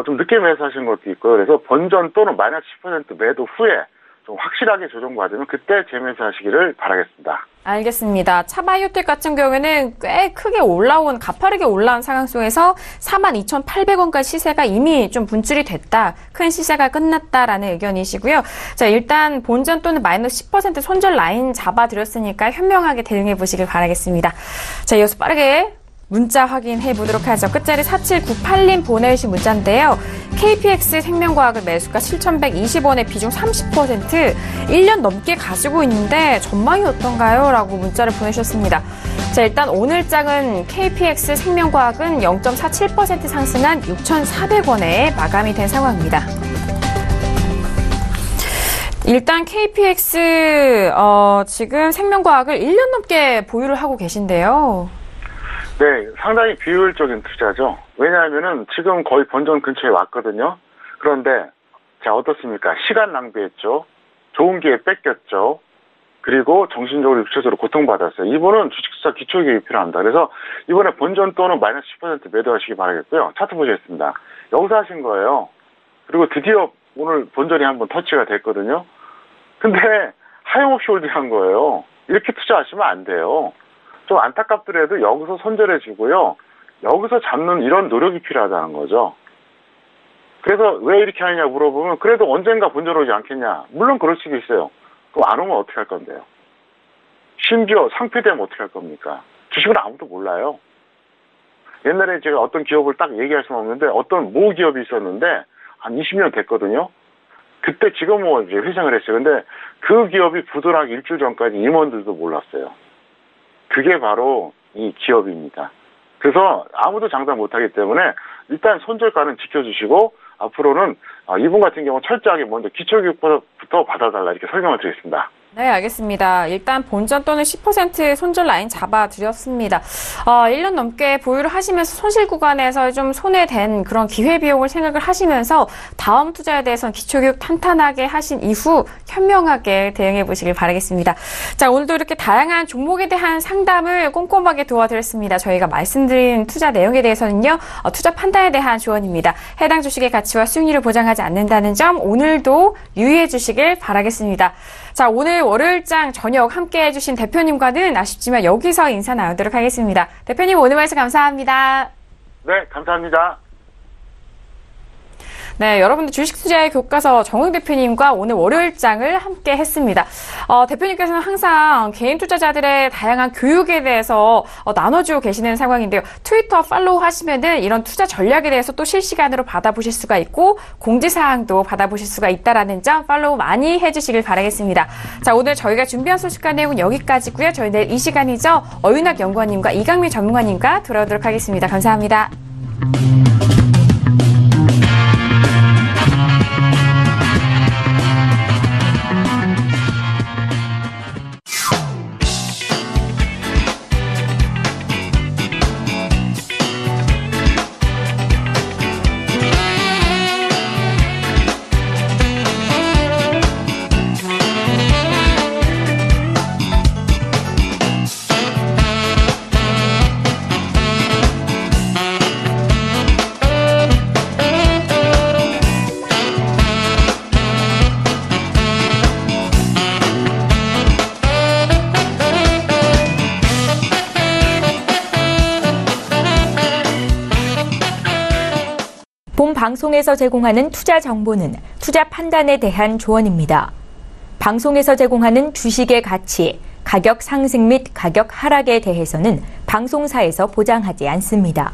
좀 늦게 매수하신 것도 있고요. 그래서 본전 또는 마이너스 10% 매도 후에 좀 확실하게 조정받으면 그때 재매수하시기를 바라겠습니다. 알겠습니다. 차바이오텍 같은 경우에는 꽤 크게 가파르게 올라온 상황 속에서 42,800원까지 시세가 이미 좀 분출이 됐다. 큰 시세가 끝났다라는 의견이시고요. 자, 일단 본전 또는 마이너스 10% 손절 라인 잡아드렸으니까 현명하게 대응해 보시길 바라겠습니다. 자, 이어서 빠르게 문자 확인해 보도록 하죠. 끝자리 4798님 보내주신 문자인데요. KPX 생명과학을 매수가 7,120원에 비중 30%, 1년 넘게 가지고 있는데 전망이 어떤가요? 라고 문자를 보내주셨습니다. 자, 일단 오늘 장은 KPX 생명과학은 0.47% 상승한 6,400원에 마감이 된 상황입니다. 일단 KPX 지금 생명과학을 1년 넘게 보유를 하고 계신데요. 네, 상당히 비효율적인 투자죠. 왜냐하면은 지금 거의 본전 근처에 왔거든요. 그런데 자, 어떻습니까? 시간 낭비했죠. 좋은 기회 뺏겼죠. 그리고 정신적으로 육체적으로 고통받았어요. 이번은 주식투자 기초교육이 필요합니다. 그래서 이번에 본전 또는 마이너스 10% 매도하시기 바라겠고요. 차트 보시겠습니다. 여기서 하신 거예요. 그리고 드디어 오늘 본전이 한번 터치가 됐거든요. 근데 하염없이 홀딩한 거예요. 이렇게 투자하시면 안 돼요. 좀 안타깝더라도 여기서 손절해주고요. 여기서 잡는 이런 노력이 필요하다는 거죠. 그래서 왜 이렇게 하느냐 물어보면 그래도 언젠가 본전 오지 않겠냐. 물론 그럴 수도 있어요. 그럼 안 오면 어떻게 할 건데요? 심지어 상폐되면 어떻게 할 겁니까? 주식은 아무도 몰라요. 옛날에 제가 어떤 기업을 딱 얘기할 수는 없는데 어떤 모 기업이 있었는데 한 20년 됐거든요. 그때 지금 이제 회생을 했어요. 근데 그 기업이 부도나기 일주일 전까지 임원들도 몰랐어요. 그게 바로 이 기업입니다. 그래서 아무도 장담 못하기 때문에 일단 손절가는 지켜주시고 앞으로는 이분 같은 경우 철저하게 먼저 기초교육부터 받아달라 이렇게 설명을 드리겠습니다. 네, 알겠습니다. 일단 본전 또는 10% 손절 라인 잡아드렸습니다. 1년 넘게 보유를 하시면서 손실 구간에서 좀 손해된 그런 기회비용을 생각을 하시면서 다음 투자에 대해서는 기초교육 탄탄하게 하신 이후 현명하게 대응해 보시길 바라겠습니다. 자, 오늘도 이렇게 다양한 종목에 대한 상담을 꼼꼼하게 도와드렸습니다. 저희가 말씀드린 투자 내용에 대해서는요, 투자 판단에 대한 조언입니다. 해당 주식의 가치와 수익률을 보장하지 않는다는 점 오늘도 유의해 주시길 바라겠습니다. 자, 오늘 월요일장 저녁 함께 해주신 대표님과는 아쉽지만 여기서 인사 나누도록 하겠습니다. 대표님 오늘 말씀 감사합니다. 네, 감사합니다. 네, 여러분들 주식 투자의 교과서 정웅 대표님과 오늘 월요일장을 함께 했습니다. 대표님께서는 항상 개인 투자자들의 다양한 교육에 대해서 나눠주고 계시는 상황인데요. 트위터 팔로우 하시면은 이런 투자 전략에 대해서 또 실시간으로 받아보실 수가 있고 공지사항도 받아보실 수가 있다라는 점 팔로우 많이 해주시길 바라겠습니다. 자, 오늘 저희가 준비한 소식과 내용은 여기까지고요. 저희 내일 이 시간이죠. 어윤학 연구원님과 이강미 전문가님과 돌아오도록 하겠습니다. 감사합니다. 본 방송에서 제공하는 투자 정보는 투자 판단에 대한 조언입니다. 방송에서 제공하는 주식의 가치, 가격 상승 및 가격 하락에 대해서는 방송사에서 보장하지 않습니다.